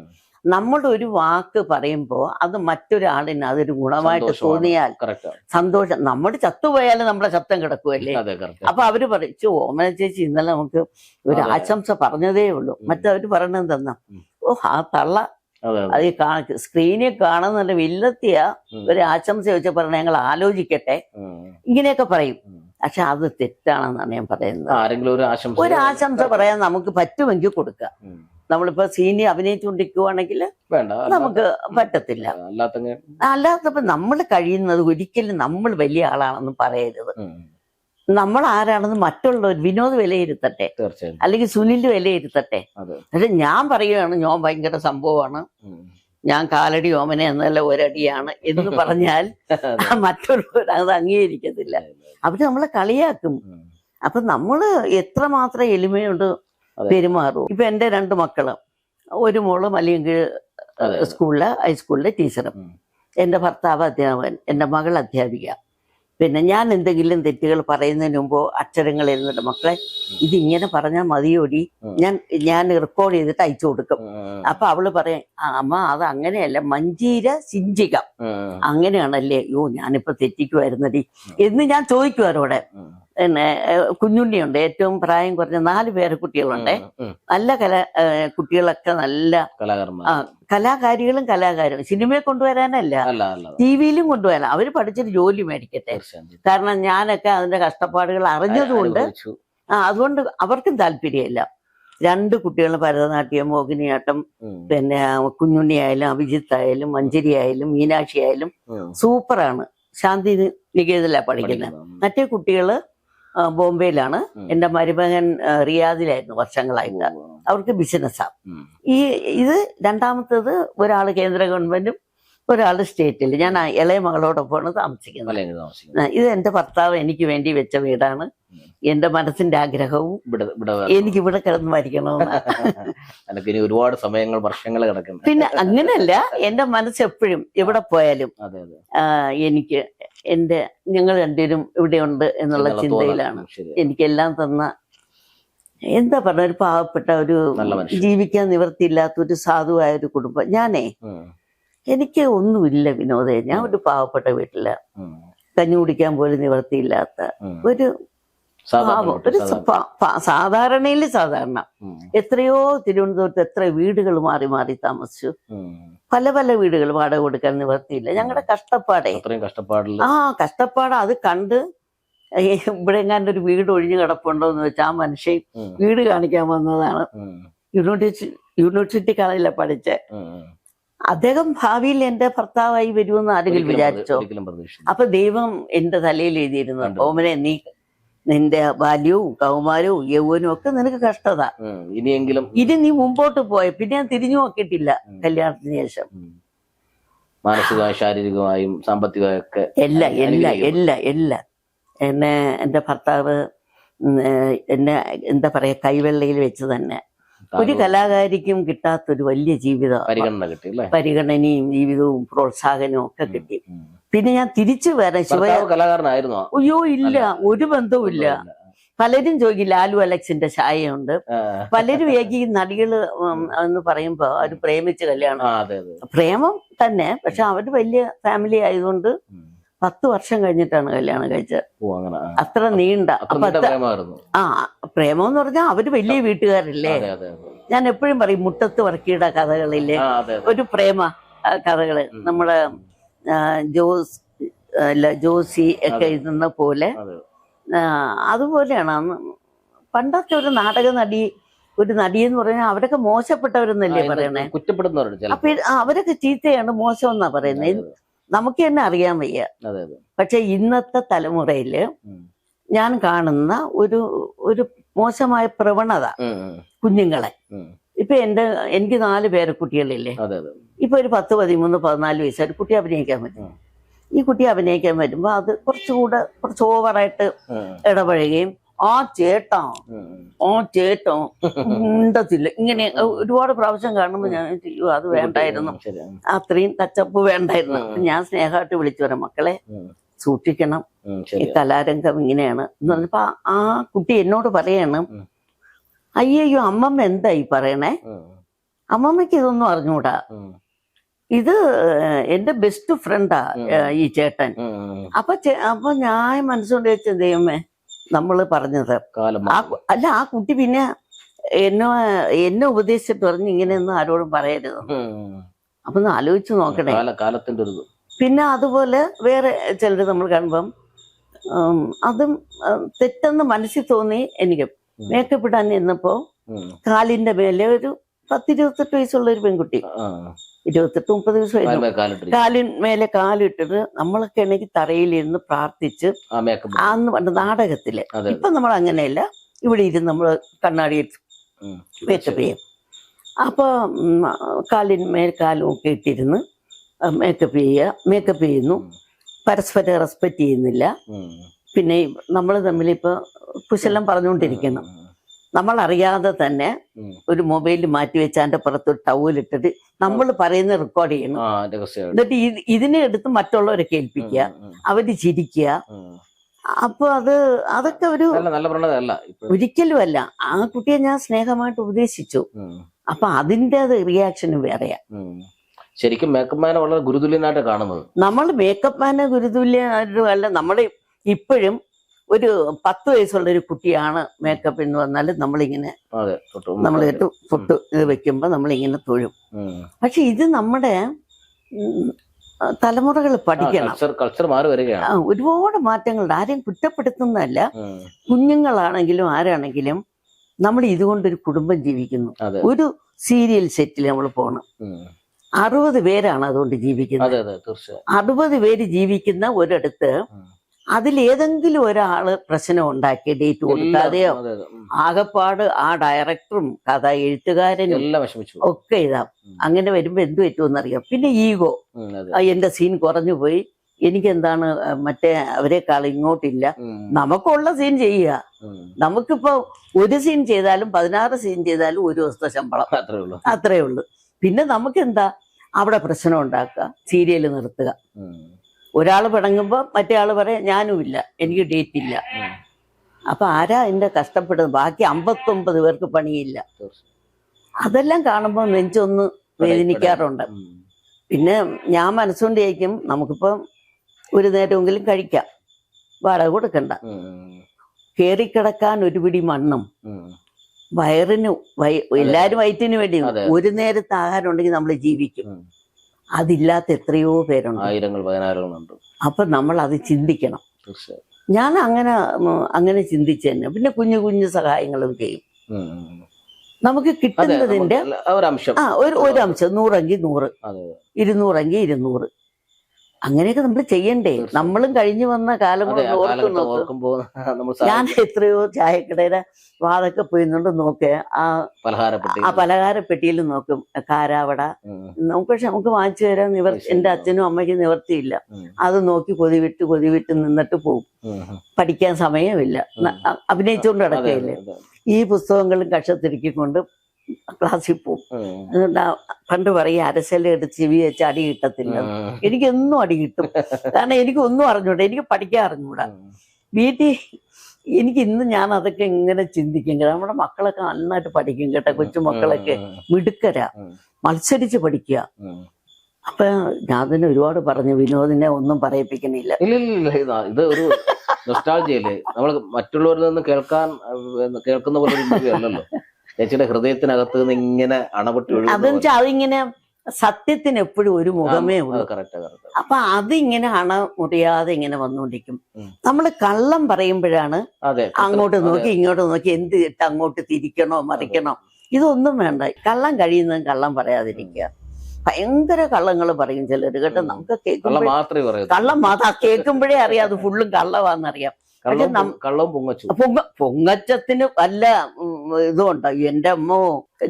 നമ്മുടെ ഒരു വാക്ക് പറയുമ്പോ അത് മറ്റൊരാളിന് അതൊരു ഗുണമായിട്ട് തോന്നിയാൽ സന്തോഷം. നമ്മുടെ ചത്തുപോയാലും നമ്മുടെ ശബ്ദം കിടക്കുമല്ലേ. അപ്പൊ അവര് പറയിച്ചു, ഓമന ചേച്ചി ഇന്നലെ നമുക്ക് ഒരു ആശംസ പറഞ്ഞതേ ഉള്ളൂ. മറ്റവര് പറയണത് തന്ന ആ തള്ള അത് സ്ക്രീനിൽ കാണുന്ന വില്ലത്തിയ ഒരു ആശംസ ചോദിച്ചാൽ പറഞ്ഞ ഞങ്ങൾ ആലോചിക്കട്ടെ, ഇങ്ങനെയൊക്കെ പറയും. പക്ഷെ അത് തെറ്റാണെന്നാണ് ഞാൻ പറയുന്നത്. ഒരു ആശംസ പറയാൻ നമുക്ക് പറ്റുമെങ്കിൽ കൊടുക്കുക. നമ്മളിപ്പോ സീനിയർ അഭിനയിച്ചുകൊണ്ടിരിക്കുവാണെങ്കിൽ നമുക്ക് പറ്റത്തില്ല. അല്ലാത്തപ്പോ നമ്മൾ കഴിയുന്നത് ഒരിക്കലും നമ്മൾ വലിയ ആളാണെന്ന് പറയരുത്. നമ്മൾ ആരാണെന്ന് മറ്റുള്ളവർ വിനോദ് വിലയിരുത്തട്ടെ, അല്ലെങ്കിൽ സുനിൽ വിലയിരുത്തട്ടെ. പക്ഷെ ഞാൻ പറയുകയാണ് ഞാൻ ഭയങ്കര സംഭവമാണ്, ഞാൻ കാലടി ഓമന എന്നല്ല ഒരടിയാണ് എന്ന് പറഞ്ഞാൽ മറ്റുള്ളവർ അത് അംഗീകരിക്കത്തില്ല. അവര് നമ്മളെ കളിയാക്കും. അപ്പൊ നമ്മള് എത്രമാത്രം എളിമയോട് പെരുമാറും. ഇപ്പൊ എന്റെ 2 മക്കള്, ഒരു മോള് മലയങ്കീഴ് സ്കൂളിലെ ഹൈസ്കൂളിലെ ടീച്ചറും, എന്റെ ഭർത്താവ് അധ്യാപകൻ, എന്റെ മകൾ അധ്യാപിക. പിന്നെ ഞാൻ എന്തെങ്കിലും തെറ്റുകൾ പറയുന്നതിന് മുമ്പോ അക്ഷരങ്ങൾ എഴുന്നിട്ട് മക്കളെ ഇതിങ്ങനെ പറഞ്ഞാൽ മതിയോടി, ഞാൻ റെക്കോർഡ് ചെയ്തിട്ട് അയച്ചു കൊടുക്കും. അപ്പൊ അവള് പറയാം, അമ്മ അത് അങ്ങനെയല്ല, മഞ്ചീര സിഞ്ചികം അങ്ങനെയാണല്ലേ. യോ ഞാനിപ്പോ തെറ്റിക്കുമായിരുന്നടി എന്ന് ഞാൻ ചോദിക്കും അവരോടെ. പിന്നെ കുഞ്ഞുണ്ണിയുണ്ട്, ഏറ്റവും പ്രായം കുറഞ്ഞ 4 പേരക്കുട്ടികളുണ്ട്. നല്ല കുട്ടികളൊക്കെ നല്ല കലാകാരികളും കലാകാരും. സിനിമയെ കൊണ്ടുവരാനല്ല, ടിവിയിലും കൊണ്ടുവരാൻ. അവര് പഠിച്ചൊരു ജോലി മേടിക്കട്ടെ. കാരണം ഞാനൊക്കെ അതിന്റെ കഷ്ടപ്പാടുകൾ അറിഞ്ഞതുകൊണ്ട് അതുകൊണ്ട് അവർക്കും താല്പര്യമില്ല. 2 കുട്ടികൾ ഭരതനാട്യം, മോഹിനിയാട്ടം, പിന്നെ കുഞ്ഞുണ്ണിയായാലും അഭിജിത്തായാലും മഞ്ജരി ആയാലും മീനാക്ഷി ആയാലും സൂപ്പറാണ്. ശാന്തി നികേതനിലാണ് പഠിക്കുന്നത്. മറ്റേ കുട്ടികള് ബോംബെയിലാണ്. എന്റെ മരുമകൻ റിയാദിലായിരുന്നു വർഷങ്ങളായിട്ട്. അവർക്ക് ബിസിനസ്സാണ്. ഇത് രണ്ടാമത്തേത് ഒരാള് കേന്ദ്ര ഗവൺമെന്റും ഒരാള് സ്റ്റേറ്റിൽ. ഞാൻ ഇളയ മകളോടൊപ്പമാണ് താമസിക്കുന്നത്. ഇത് എന്റെ ഭർത്താവ് എനിക്ക് വേണ്ടി വെച്ച വീടാണ്. എന്റെ മനസ്സിന്റെ ആഗ്രഹവും എനിക്ക് ഇവിടെ കിടന്ന് മരിക്കണമെന്ന്. ഒരുപാട് സമയങ്ങൾ, വർഷങ്ങൾ കിടക്കുന്നു. പിന്നെ അങ്ങനെയല്ല, എന്റെ മനസ്സ് എപ്പോഴും എവിടെ പോയാലും എനിക്ക് ഞങ്ങൾ രണ്ടുപേരും ഇവിടെ ഉണ്ട് എന്നുള്ള ചിന്തയിലാണ്. എനിക്കെല്ലാം തന്ന എന്താ പറഞ്ഞ ഒരു പാവപ്പെട്ട ഒരു ജീവിക്കാൻ നിവൃത്തിയില്ലാത്ത ഒരു സാധുവായ ഒരു കുടുംബം. എനിക്ക് ഒന്നുമില്ല വിനോദേ. ഞാൻ ഒരു പാവപ്പെട്ട വീട്ടില് കഞ്ഞി കുടിക്കാൻ പോലും നിവൃത്തിയില്ലാത്ത ഒരു സാധാരണയിൽ സാധാരണ. എത്രയോ തിരുവനന്തപുരത്ത് എത്ര വീടുകൾ മാറി മാറി താമസിച്ചു. പല പല വീടുകൾ വാടക കൊടുക്കാൻ നിവർത്തിയില്ല. ഞങ്ങളുടെ കഷ്ടപ്പാടേ കഷ്ടപ്പാട് അത് കണ്ട് ഇവിടെ എങ്ങാണ്ട് ഒരു വീട് ഒഴിഞ്ഞു കിടപ്പുണ്ടോ എന്ന് വെച്ചാൽ ആ മനുഷ്യൻ വീട് കാണിക്കാൻ വന്നതാണ്. യൂണിവേഴ്സിറ്റി കോളേജിലെ പഠിച്ച അദ്ദേഹം ഭാവിയിൽ എന്റെ ഭർത്താവായി വരുമെന്ന് ആരെങ്കിലും വിചാരിച്ചോ? അപ്പൊ ദൈവം എന്റെ തലയിൽ എഴുതിയിരുന്നു, ഓമനെ നിന്റെ ബാല്യവും കൗമാരവും യൗവനവും ഒക്കെ നിനക്ക് കഷ്ടത, ഇനി നീ മുമ്പോട്ട് പോയ. പിന്നെ ഞാൻ തിരിഞ്ഞു നോക്കിയിട്ടില്ല കല്യാണത്തിന് ശേഷം. മാനസികമായും ശാരീരികമായും സാമ്പത്തികമായും ഒക്കെ എല്ലാം എന്നെ എന്റെ ഭർത്താവ് എന്നെ എന്താ പറയാ കൈവെള്ളയിൽ വെച്ച് തന്നെ ഒരു കലാകാരിക്കും കിട്ടാത്തൊരു വലിയ ജീവിതം, പരിഗണനയും ജീവിതവും പ്രോത്സാഹനവും ഒക്കെ കിട്ടി. പിന്നെ ഞാൻ തിരിച്ചു വരാൻ കലാകാരനായിരുന്നോ? അയ്യോ ഇല്ല, ഒരു ബന്ധവും ഇല്ല. പലരും ചോദിക്കും ലാലു അലക്സിന്റെ ചായയുണ്ട്. പലരും ഈ നടികള് എന്ന് പറയുമ്പോ അവര് പ്രേമിച്ച് കല്യാണം, പ്രേമം തന്നെ, പക്ഷെ അവര് വലിയ ഫാമിലി ആയതുകൊണ്ട് 10 വർഷം കഴിഞ്ഞിട്ടാണ് കല്യാണം കഴിച്ചത്. അത്ര നീണ്ട പ്രേമം എന്ന് പറഞ്ഞാൽ അവര് വലിയ വീട്ടുകാരല്ലേ. ഞാൻ എപ്പോഴും പറയും മുട്ടത്ത് വർക്കിയുടെ കഥകളില്ലേ ഒരു പ്രേമ കഥകള്, നമ്മുടെ ജോസി ഒക്കെ എഴുതുന്ന പോലെ അതുപോലെയാണ്. പണ്ടൊക്കെ ഒരു നാടക നടി, ഒരു നടിയെന്ന് പറഞ്ഞാൽ അവരൊക്കെ മോശപ്പെട്ടവരെന്നല്ലേ പറയണേ, കുറ്റപ്പെടുന്നവരുണ്ട്. അപ്പൊ അവരൊക്കെ ചീത്തയാണ്, മോശം എന്നാ പറയുന്നത്. നമുക്ക് തന്നെ അറിയാൻ വയ്യ. പക്ഷെ ഇന്നത്തെ തലമുറയില് ഞാൻ കാണുന്ന ഒരു മോശമായ പ്രവണത കുഞ്ഞുങ്ങളെ. ഇപ്പൊ എനിക്ക് 4 പേരക്കുട്ടികളില്ലേ, ഇപ്പൊ ഒരു 10, 13, 14 വയസ്സ് ഒരു കുട്ടി അഭിനയിക്കാൻ പറ്റും. ഈ കുട്ടി അഭിനയിക്കാൻ വരുമ്പോ അത് കുറച്ച് ഓവറായിട്ട് ഇടപഴകുകയും ആ ചേട്ടോ ഉണ്ടത്തില്ല ഇങ്ങനെ ഒരുപാട് പ്രാവശ്യം കാണുമ്പോ ഞാൻ അത് വേണ്ടായിരുന്നു, അത്രയും ടച്ചപ്പ് വേണ്ടായിരുന്നു. ഞാൻ സ്നേഹമായിട്ട് വിളിച്ചു പറയാം, മക്കളെ സൂക്ഷിക്കണം, ഈ കലാരംഗം ഇങ്ങനെയാണ് എന്ന് പറഞ്ഞപ്പോ ആ കുട്ടി എന്നോട് പറയാണ്, അയ്യോ അമ്മമ്മ എന്താ ഈ പറയണേ, അമ്മമ്മയ്ക്ക് ഇതൊന്നും അറിഞ്ഞൂടാ, ഇത് എന്റെ ബെസ്റ്റ് ഫ്രണ്ടാ ഈ ചേട്ടൻ. അപ്പൊ ഞാൻ മനസ്സുകൊണ്ട് വെച്ച ദൈവമേ നമ്മള് പറഞ്ഞത് അല്ല. ആ കുട്ടി പിന്നെ എന്നെ ഉപദേശിച്ചിട്ട് പറഞ്ഞു ഇങ്ങനെയൊന്നും ആരോടും പറയരുത്. അപ്പൊ ഒന്ന് ആലോചിച്ച് നോക്കണേ. പിന്നെ അതുപോലെ വേറെ ചിലര് നമ്മൾ കാണുമ്പം അതും തെറ്റെന്ന് മനസ്സിൽ തോന്നി. എനിക്ക് മേക്കപ്പ് ഇടാൻ നിന്നപ്പോ കാലിന്റെ മേലെ ഒരു 10-28 വയസ്സുള്ള ഒരു പെൺകുട്ടി, 28-30 വയസ്സ് കാലിന്മേലെ കാലിട്ടിട്ട് നമ്മളൊക്കെ ആണെങ്കിൽ തറയിലിരുന്ന് പ്രാർത്ഥിച്ച് അന്ന് പണ്ട് നാടകത്തില്. ഇപ്പൊ നമ്മൾ അങ്ങനെയല്ല, ഇവിടെ ഇരുന്ന് നമ്മള് കണ്ണാടി മേക്കപ്പ് ചെയ്യും. അപ്പൊ കാലിന്മേൽ കാലും ഒക്കെ ഇട്ടിരുന്ന് മേക്കപ്പ് ചെയ്യുന്നു. പരസ്പരം റെസ്പെക്ട് ചെയ്യുന്നില്ല. പിന്നെ നമ്മൾ തമ്മിൽ ഇപ്പൊ കുശലം പറഞ്ഞുകൊണ്ടിരിക്കണം. നമ്മൾ അറിയാതെ തന്നെ ഒരു മൊബൈൽ മാറ്റി വെച്ച് അതിന്റെ പുറത്ത് ഒരു ടവലിട്ടിട്ട് നമ്മൾ പറയുന്ന റെക്കോർഡ് ചെയ്യണം. എന്നിട്ട് ഇതിനെ എടുത്ത് മറ്റുള്ളവരെ കേൾപ്പിക്കുക, അവര് ചിരിക്കുക. അപ്പൊ അതൊക്കെ ഒരിക്കലും അല്ല. ആ കുട്ടിയെ ഞാൻ സ്നേഹമായിട്ട് ഉപദേശിച്ചു. അപ്പൊ അതിന്റെ റിയാക്ഷനും വേറെയാ. ശരിക്കും മേക്കപ്പ് മാനെ വളരെ ഗുരുതുല്യനായിട്ട് കാണുന്നത്. നമ്മൾ മേക്കപ്പ് മാനെ ഗുരുതുല്യല്ല. നമ്മൾ ഇപ്പോഴും ഒരു 10 വയസ്സുള്ള ഒരു കുട്ടിയാണ് മേക്കപ്പ് എന്ന് വന്നാൽ നമ്മളിങ്ങനെ നമ്മൾ തൊട്ട് ഇത് വെക്കുമ്പോ നമ്മളിങ്ങനെ തൊഴും. പക്ഷെ ഇത് നമ്മുടെ തലമുറകൾ പഠിക്കണം. ഒരുപാട് മാറ്റങ്ങളുണ്ട്. ആരെയും കുറ്റപ്പെടുത്തുന്നതല്ല. കുഞ്ഞുങ്ങളാണെങ്കിലും ആരാണെങ്കിലും നമ്മൾ ഇതുകൊണ്ടൊരു കുടുംബം ജീവിക്കുന്നു. ഒരു സീരിയൽ സെറ്റിൽ നമ്മൾ പോകണം, 60 പേരാണ് അതുകൊണ്ട് ജീവിക്കുന്നത്. 60 പേര് ജീവിക്കുന്ന ഒരിടത്ത് അതിലേതെങ്കിലും ഒരാള് പ്രശ്നം ഉണ്ടാക്കി ഡേറ്റ് കൊടുക്കാതെയോ ആകപ്പാട് ആ ഡയറക്ടറും കഥ എഴുത്തുകാരനും ഒക്കെ ഇതാവും. അങ്ങനെ വരുമ്പോ എന്ത് പറ്റുമെന്നറിയാം. പിന്നെ ഈഗോ, എന്റെ സീൻ കുറഞ്ഞു പോയി, എനിക്കെന്താണ് മറ്റേ അവരെക്കാൾ ഇങ്ങോട്ടില്ല. നമുക്കുള്ള സീൻ ചെയ്യുക. നമുക്കിപ്പോ ഒരു സീൻ ചെയ്താലും 16 സീൻ ചെയ്താലും 1 ദിവസത്തെ ശമ്പളം അത്രേ ഉള്ളൂ. പിന്നെ നമുക്കെന്താ അവിടെ പ്രശ്നം ഉണ്ടാക്കുക, സീരിയല് നിർത്തുക. ഒരാള് പിണങ്ങുമ്പോ മറ്റേ ആള് പറയാം ഞാനും ഇല്ല, എനിക്ക് ഡേറ്റ് ഇല്ല. അപ്പൊ ആരാ എന്റെ കഷ്ടപ്പെടുന്നത്? ബാക്കി 59 പേർക്ക് പണിയില്ല. അതെല്ലാം കാണുമ്പോ നെഞ്ചൊന്ന് വേദനിക്കാറുണ്ട്. പിന്നെ ഞാൻ മനസ്സുകൊണ്ട് ചോദിക്കും, നമുക്കിപ്പം ഒരു നേരമെങ്കിലും കഴിക്കാം, വാടക കൊടുക്കണ്ട, കേറിക്കിടക്കാൻ ഒരു പിടി മണ്ണും വയറിന് എല്ലാരും വയറ്റിന് വേണ്ടി ഒരു നേരത്തെ ആഹാരം ഉണ്ടെങ്കിൽ നമ്മൾ ജീവിക്കും. അതില്ലാത്ത എത്രയോ പേരുണ്ട്, ആയിരങ്ങൾ 10,000 അപ്പൊ നമ്മൾ അത് ചിന്തിക്കണം. ഞാൻ അങ്ങനെ ചിന്തിച്ചു തന്നെ. പിന്നെ കുഞ്ഞു കുഞ്ഞു സഹായങ്ങളും ചെയ്യും. നമുക്ക് കിട്ടുന്നതിന്റെ ഒരു അംശം, 100എങ്കിൽ 100, 200എങ്കിൽ 200, അങ്ങനെയൊക്കെ നമ്മൾ ചെയ്യണ്ടേ. നമ്മളും കഴിഞ്ഞു വന്ന കാലം ഓർക്കുമ്പോ ഞാൻ എത്രയോ ചായക്കടയുടെ വാതൊക്കെ പോയിന്നുണ്ട് നോക്കേ, ആ പലഹാരപ്പെട്ടിയിൽ നോക്കും കാരാവട. പക്ഷെ നമുക്ക് വാങ്ങിച്ചു തരാൻ എന്റെ അച്ഛനും അമ്മയ്ക്കും നിവർത്തിയില്ല. അത് നോക്കി കൊതിവിട്ട് നിന്നിട്ട് പോകും. പഠിക്കാൻ സമയമില്ല, അഭിനയിച്ചുകൊണ്ട് നടക്കുകയില്ലേ. ഈ പുസ്തകങ്ങളും കക്ഷത്തിരുക്കിക്കൊണ്ട് ക്ലാസ്സിൽ പോവും. പണ്ട് പറയും അരശല എടുത്ത് ചെവി വെച്ച് അടി കിട്ടത്തില്ല. എനിക്കെന്നും അടി കിട്ടും. കാരണം എനിക്കൊന്നും അറിഞ്ഞൂടാ, എനിക്ക് പഠിക്കാൻ അറിഞ്ഞൂടാ. വീട്ടിൽ എനിക്ക് ഇന്ന് ഞാൻ അതൊക്കെ ഇങ്ങനെ ചിന്തിക്കും. നമ്മുടെ മക്കളൊക്കെ നന്നായിട്ട് പഠിക്കും കേട്ടോ, കൊച്ചുമക്കളൊക്കെ മിടുക്കരാ, മത്സരിച്ച് പഠിക്കുക. അപ്പൊ ഞാൻ തന്നെ ഒരുപാട് പറഞ്ഞു, വിനോദിനെ ഒന്നും പറയിപ്പിക്കണില്ല. ഇല്ല, ഇത് ഒരു നൊസ്റ്റാൾജിയല്ലേ, നമ്മൾ മറ്റുള്ളവരിൽ നിന്ന് കേൾക്കുന്ന പോലെ ഇന്റർവ്യൂ അല്ലല്ലോ. ചേച്ചിയുടെ ഹൃദയത്തിനകത്ത് നിന്ന് ഇങ്ങനെ അണപൊട്ടി അതെന്ന് വെച്ചാൽ അതിങ്ങനെ സത്യത്തിന് എപ്പോഴും ഒരു മുഖമേ ഉള്ളൂ. അപ്പൊ അതിങ്ങനെ മുറിയാതെ ഇങ്ങനെ വന്നുകൊണ്ടിരിക്കും. നമ്മള് കള്ളം പറയുമ്പോഴാണ് അങ്ങോട്ട് നോക്കി ഇങ്ങോട്ട് നോക്കി എന്ത് ഇട്ട് അങ്ങോട്ട് തിരിക്കണോ മറിക്കണോ, ഇതൊന്നും വേണ്ട. കള്ളം കഴിയുന്നതും കള്ളം പറയാതിരിക്കുക. ഭയങ്കര കള്ളങ്ങൾ പറയും ചിലര് കേട്ടോ. നമുക്ക് കള്ളം മാത്രം കേൾക്കുമ്പോഴേ അറിയാം അത് ഫുള്ളും കള്ളവാന്നറിയാം. പൊങ്ങച്ചത്തിന് വല്ല ഇതുണ്ടോ? എന്റെ അമ്മോ,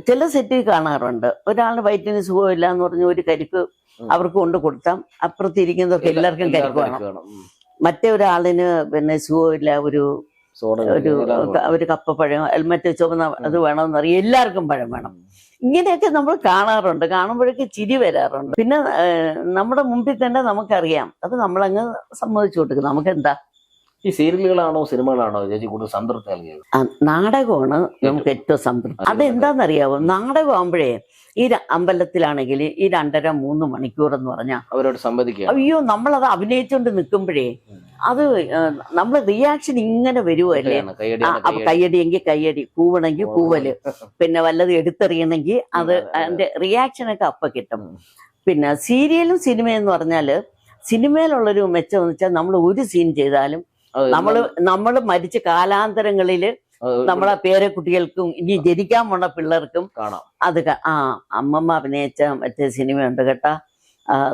ചില സെറ്റിൽ കാണാറുണ്ട്, ഒരാളിന് വയറ്റിന് സുഖമില്ല എന്ന് പറഞ്ഞ ഒരു കരിക്ക് അവർക്ക് കൊണ്ട് കൊടുത്താൽ അപ്പുറത്തിരിക്കുന്നതൊക്കെ എല്ലാവർക്കും കരിക്ക് വേണം. മറ്റേ ഒരാളിന് പിന്നെ സുഖമില്ല, ഒരു കപ്പപ്പഴം മറ്റേ ചുവന്ന അത് വേണമെന്ന് അറിയാം, എല്ലാവർക്കും പഴം വേണം. ഇങ്ങനെയൊക്കെ നമ്മൾ കാണാറുണ്ട്. കാണുമ്പോഴേക്ക് ചിരി വരാറുണ്ട്. പിന്നെ നമ്മുടെ മുമ്പിൽ തന്നെ നമുക്കറിയാം, അത് നമ്മളങ്ങ് സമ്മതിച്ചു കൊടുക്കും. നമുക്കെന്താ, ഈ സീരിയലുകളാണോ സിനിമകളാണോ ചേച്ചി കൂടുതൽ സംതൃപ്തി നൽകിയത്? നാടകമാണ് നമുക്ക് ഏറ്റവും സംതൃപ്തി. അതെന്താണെന്നറിയാവോ, നാടകം ആകുമ്പോഴേ ഈ അമ്പലത്തിലാണെങ്കിൽ ഈ 2.5-3 മണിക്കൂർ എന്ന് പറഞ്ഞാൽ അവരോട് സംവദിക്കുക. അയ്യോ, നമ്മളത് അഭിനയിച്ചുകൊണ്ട് നിൽക്കുമ്പോഴേ അത് നമ്മൾ റിയാക്ഷൻ ഇങ്ങനെ വരുവല്ലേ. അപ്പൊ കയ്യടിയെങ്കിൽ കയ്യടി, കൂവണമെങ്കിൽ കൂവല്, പിന്നെ വല്ലത് എടുത്തെറിയണമെങ്കിൽ അത് അതിന്റെ റിയാക്ഷനൊക്കെ അപ്പൊ കിട്ടും. പിന്നെ സീരിയലും സിനിമയെന്ന് പറഞ്ഞാല്, സിനിമയിലുള്ളൊരു മെച്ചം എന്ന് വെച്ചാൽ നമ്മൾ ഒരു സീൻ ചെയ്താലും നമ്മള് മരിച്ച കാലാന്തരങ്ങളില് നമ്മളെ പേരക്കുട്ടികൾക്കും ഇനി ജനിക്കാൻ പോണ പിള്ളേർക്കും കാണാം. അത് അമ്മമ്മ അഭിനയിച്ച മറ്റേ സിനിമയുണ്ട് കേട്ടാ,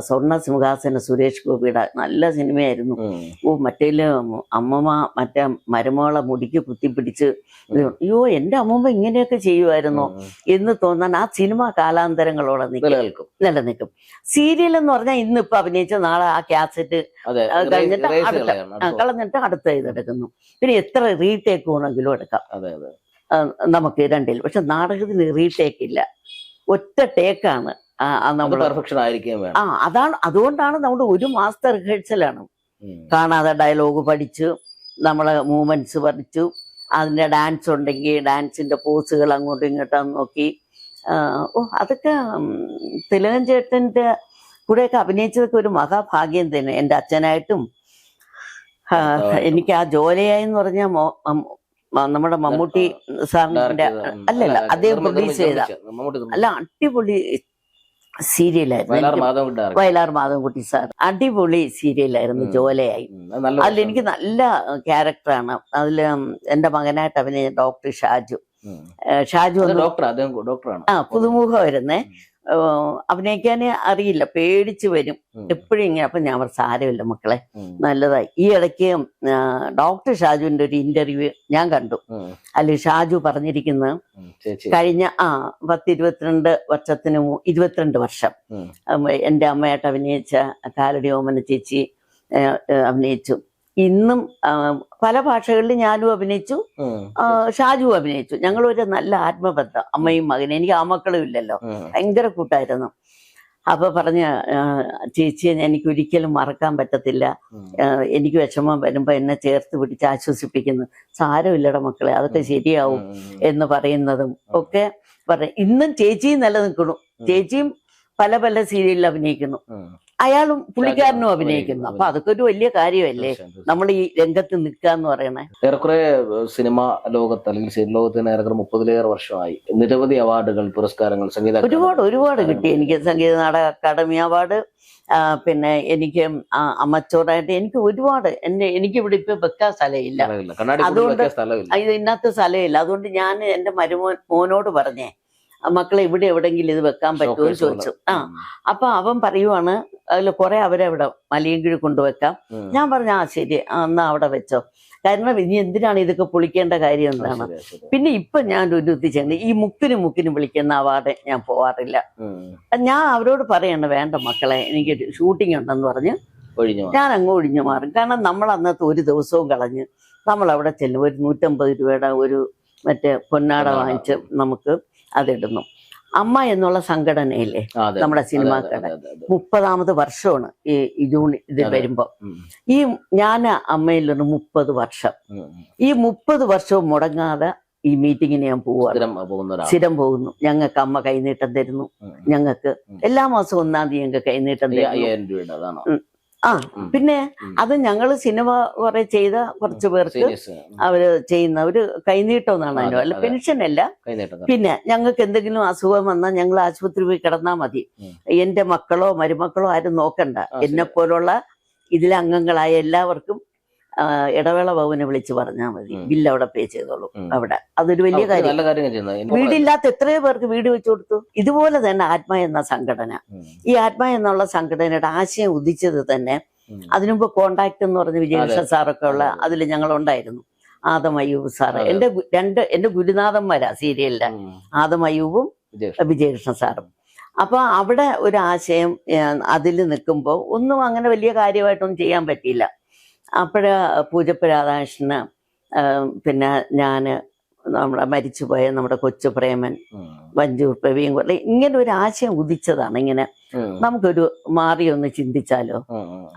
സ്വർണ്ണ സിംഹാസന, സുരേഷ് ഗോപിയുടെ നല്ല സിനിമയായിരുന്നു. മറ്റേല് അമ്മമ്മ മറ്റേ മരുമകളെ മുടിക്ക് കുത്തിപ്പിടിച്ച്, അയ്യോ എന്റെ അമ്മമ്മ ഇങ്ങനെയൊക്കെ ചെയ്യുമായിരുന്നോ എന്ന് തോന്നാൻ ആ സിനിമ കാലാന്തരങ്ങളോടെ നിലനിൽക്കും. സീരിയൽ എന്ന് പറഞ്ഞാൽ ഇന്നിപ്പോ അഭിനയിച്ച നാളെ ആ കാസറ്റ് കളഞ്ഞിട്ട് അടുത്ത ഇതെടുക്കുന്നു. പിന്നെ എത്ര റീടേക്ക് വേണമെങ്കിലും എടുക്കാം നമുക്ക് രണ്ടിൽ. പക്ഷെ നാടകത്തിന് റീടേക്ക് ഇല്ല, ഒറ്റ ടേക്കാണ്. അതുകൊണ്ടാണ് നമ്മുടെ 1 മാസത്തെ റിഹേഴ്സലാണ്. കാണാതെ ഡയലോഗ് പഠിച്ചു, നമ്മളെ മൂവ്മെന്റ്സ് പഠിച്ചു, അതിന്റെ ഡാൻസ് ഉണ്ടെങ്കിൽ ഡാൻസിന്റെ പോസുകൾ അങ്ങോട്ടും ഇങ്ങോട്ടും നോക്കി. അതൊക്കെ തിലകൻ ചേട്ടന്റെ കൂടെയൊക്കെ അഭിനയിച്ചതൊക്കെ ഒരു മഹാഭാഗ്യം തന്നെ. എൻ്റെ അച്ഛനായിട്ടും എനിക്ക് ആ ജോലയായെന്ന് പറഞ്ഞാൽ നമ്മുടെ മമ്മൂട്ടി സാറിന്റെ അല്ലല്ല, അദ്ദേഹം പ്രൊഡ്യൂസ് ചെയ്ത അല്ല അടിപൊളി സീരിയലായിരുന്നു. വയലാർ മാധവൻകുട്ടി സാർ അടിപൊളി സീരിയലായിരുന്നു ജോലയായി. അതിലെനിക്ക് നല്ല ക്യാരക്ടറാണ്. അതില് എന്റെ മകനായിട്ട് അഭിനയിച്ച ഡോക്ടർ ഷാജു പുതുമുഖമായിരുന്നേ. അഭിനയിക്കാനേ അറിയില്ല, പേടിച്ചു വരും എപ്പോഴും ഇങ്ങനെ. അപ്പൊ ഞാൻ സാരമില്ല മക്കളെ, നല്ലതായി. ഈ ഇടയ്ക്ക് ഡോക്ടർ ഷാജുവിന്റെ ഒരു ഇന്റർവ്യൂ ഞാൻ കണ്ടു. അതിൽ ഷാജു പറഞ്ഞിരിക്കുന്നത് കഴിഞ്ഞ 22 വർഷം എന്റെ അമ്മയായിട്ട് അഭിനയിച്ച കാലടി ഓമന ചേച്ചി അഭിനയിച്ചു. ഇന്നും പല ഭാഷകളിൽ ഞാനും അഭിനയിച്ചു, ഷാജു അഭിനയിച്ചു. ഞങ്ങളൊരു നല്ല ആത്മബന്ധം, അമ്മയും മകനും. എനിക്ക് ആമക്കളും ഇല്ലല്ലോ, ഭയങ്കര കൂട്ടായിരുന്നു. അപ്പൊ പറഞ്ഞ ചേച്ചിയെ എനിക്ക് ഒരിക്കലും മറക്കാൻ പറ്റത്തില്ല, എനിക്ക് വിഷമം വരുമ്പോ എന്നെ ചേർത്ത് പിടിച്ച് ആശ്വസിപ്പിക്കുന്നു. സാരമില്ലട മക്കളെ, അതൊക്കെ ശരിയാവും എന്ന് പറയുന്നതും ഒക്കെ പറയും. ഇന്നും ചേച്ചിയും നിലനിൽക്കുന്നു. ചേച്ചിയും പല പല സീരിയലിൽ അഭിനയിക്കുന്നു, അയാളും പുള്ളിക്കാരനും അഭിനയിക്കുന്നു. അപ്പൊ അതൊക്കെ ഒരു വലിയ കാര്യമല്ലേ, നമ്മൾ ഈ രംഗത്ത് നിൽക്കുക എന്ന് പറയണേ. ഏറെക്കുറെ സിനിമ ലോകത്ത് അല്ലെങ്കിൽ സീരിയൽ ലോകത്തിന് ഏറെക്കുറെ 30-ലേറെ വർഷമായി. നിരവധി അവാർഡുകൾ, പുരസ്കാരങ്ങൾ, സംഗീത ഒരുപാട് കിട്ടി എനിക്ക്. സംഗീത നാടക അക്കാദമി അവാർഡ്, പിന്നെ എനിക്ക് അമച്ചോറായിട്ട് എനിക്ക് ഒരുപാട്. എനിക്ക് ഇവിടെ ഇപ്പൊ വെക്കാൻ സ്ഥലമില്ല, അതുകൊണ്ട് ഇതിനകത്ത് സ്ഥലമില്ല. അതുകൊണ്ട് ഞാൻ എന്റെ മോനോട് പറഞ്ഞേ, മക്കളെ ഇവിടെ എവിടെങ്കിലും ഇത് വെക്കാൻ പറ്റുമോ എന്ന് ചോദിച്ചു. അപ്പൊ അവൻ പറയുവാണ് അതിൽ കുറെ അവരവിടെ മലയങ്കിഴ് കൊണ്ടുവെക്കാം. ഞാൻ പറഞ്ഞു ശരി, എന്നാ അവിടെ വെച്ചോ. കാരണം ഇനി എന്തിനാണ് ഇതൊക്കെ പൊളിക്കേണ്ട കാര്യം എന്താണ്. പിന്നെ ഇപ്പൊ ഞാൻ ഒരു ഉദ്ദേശിച്ചത് ഈ മുക്കിന് വിളിക്കുന്ന അവാർഡ് ഞാൻ പോവാറില്ല. ഞാൻ അവരോട് പറയണ്ട, വേണ്ട മക്കളെ എനിക്ക് ഷൂട്ടിംഗ് ഉണ്ടെന്ന് പറഞ്ഞ് ഞാൻ അങ്ങ് ഒഴിഞ്ഞു മാറും. കാരണം നമ്മൾ അന്നത്തെ ഒരു ദിവസവും കളഞ്ഞ് നമ്മൾ അവിടെ ചെല്ലും. ഒരു 150 രൂപയുടെ ഒരു മറ്റേ പൊന്നാട വാങ്ങിച്ച് നമുക്ക് അതിടുന്നു. അമ്മ എന്നുള്ള സംഘടനയില്ലേ നമ്മുടെ സിനിമാക്കട 30ാമത് വർഷമാണ് ഈ ജൂൺ ഇത് വരുമ്പോ. ഈ ഞാൻ അമ്മയിൽ നിന്ന് 30 വർഷം, ഈ 30 വർഷവും മുടങ്ങാതെ ഈ മീറ്റിങ്ങിന് ഞാൻ പോവാണ്, സ്ഥിരം പോകുന്നു. ഞങ്ങൾക്ക് അമ്മ കൈനീട്ടം തരുന്നു, ഞങ്ങൾക്ക് എല്ലാ മാസവും 1-ാം തീയതി ഞങ്ങൾക്ക് കൈനീട്ടം തരുന്നു. പിന്നെ അത് ഞങ്ങള് സിനിമ കുറെ ചെയ്ത കുറച്ചു പേർക്ക് അവര് ചെയ്യുന്ന ഒരു കൈനീട്ടം എന്നാണ് അതിന്, അല്ല പെൻഷനല്ല. പിന്നെ ഞങ്ങൾക്ക് എന്തെങ്കിലും അസുഖം വന്നാൽ ഞങ്ങൾ ആശുപത്രി പോയി കിടന്നാൽ മതി, എന്റെ മക്കളോ മരുമക്കളോ ആരും നോക്കണ്ട, എന്നെ പോലുള്ള ഇതിലെ അംഗങ്ങളായ എല്ലാവർക്കും ഇടവേള ഭവനെ വിളിച്ച് പറഞ്ഞാൽ മതി, ബില്ല് അവിടെ പേ ചെയ്തോളൂ. അവിടെ അതൊരു വലിയ കാര്യം. വീടില്ലാത്ത എത്രയോ പേർക്ക് വീട് വെച്ചു കൊടുത്തു. ഇതുപോലെ തന്നെ ആത്മ എന്ന സംഘടന, ഈ ആത്മ എന്നുള്ള സംഘടനയുടെ ആശയം ഉദിച്ചത് തന്നെ അതിനുമുമ്പ് കോണ്ടാക്ട് എന്ന് പറഞ്ഞ വിജയകൃഷ്ണ സാറൊക്കെ ഉള്ള അതിൽ ഞങ്ങളുണ്ടായിരുന്നു. ആദം അയ്യൂബ് സാറ് എന്റെ ഗുരുനാഥന്മാരാ സീരിയലിലെ, ആദം അയ്യൂബും വിജയകൃഷ്ണ സാറും. അപ്പൊ അവിടെ ഒരു ആശയം അതിൽ നിൽക്കുമ്പോൾ ഒന്നും അങ്ങനെ വലിയ കാര്യമായിട്ടൊന്നും ചെയ്യാൻ പറ്റിയില്ല. അപ്പോഴ് പൂജപ്പ രാധാകൃഷ്ണന്, പിന്നെ ഞാന്, നമ്മുടെ മരിച്ചുപോയ നമ്മുടെ കൊച്ചു പ്രേമൻ, വഞ്ചൂർ പ്രവീൺ, ഇങ്ങനെ ഒരു ആശയം ഉദിച്ചതാണ്. ഇങ്ങനെ നമുക്കൊരു മാറി ഒന്ന് ചിന്തിച്ചാലോ.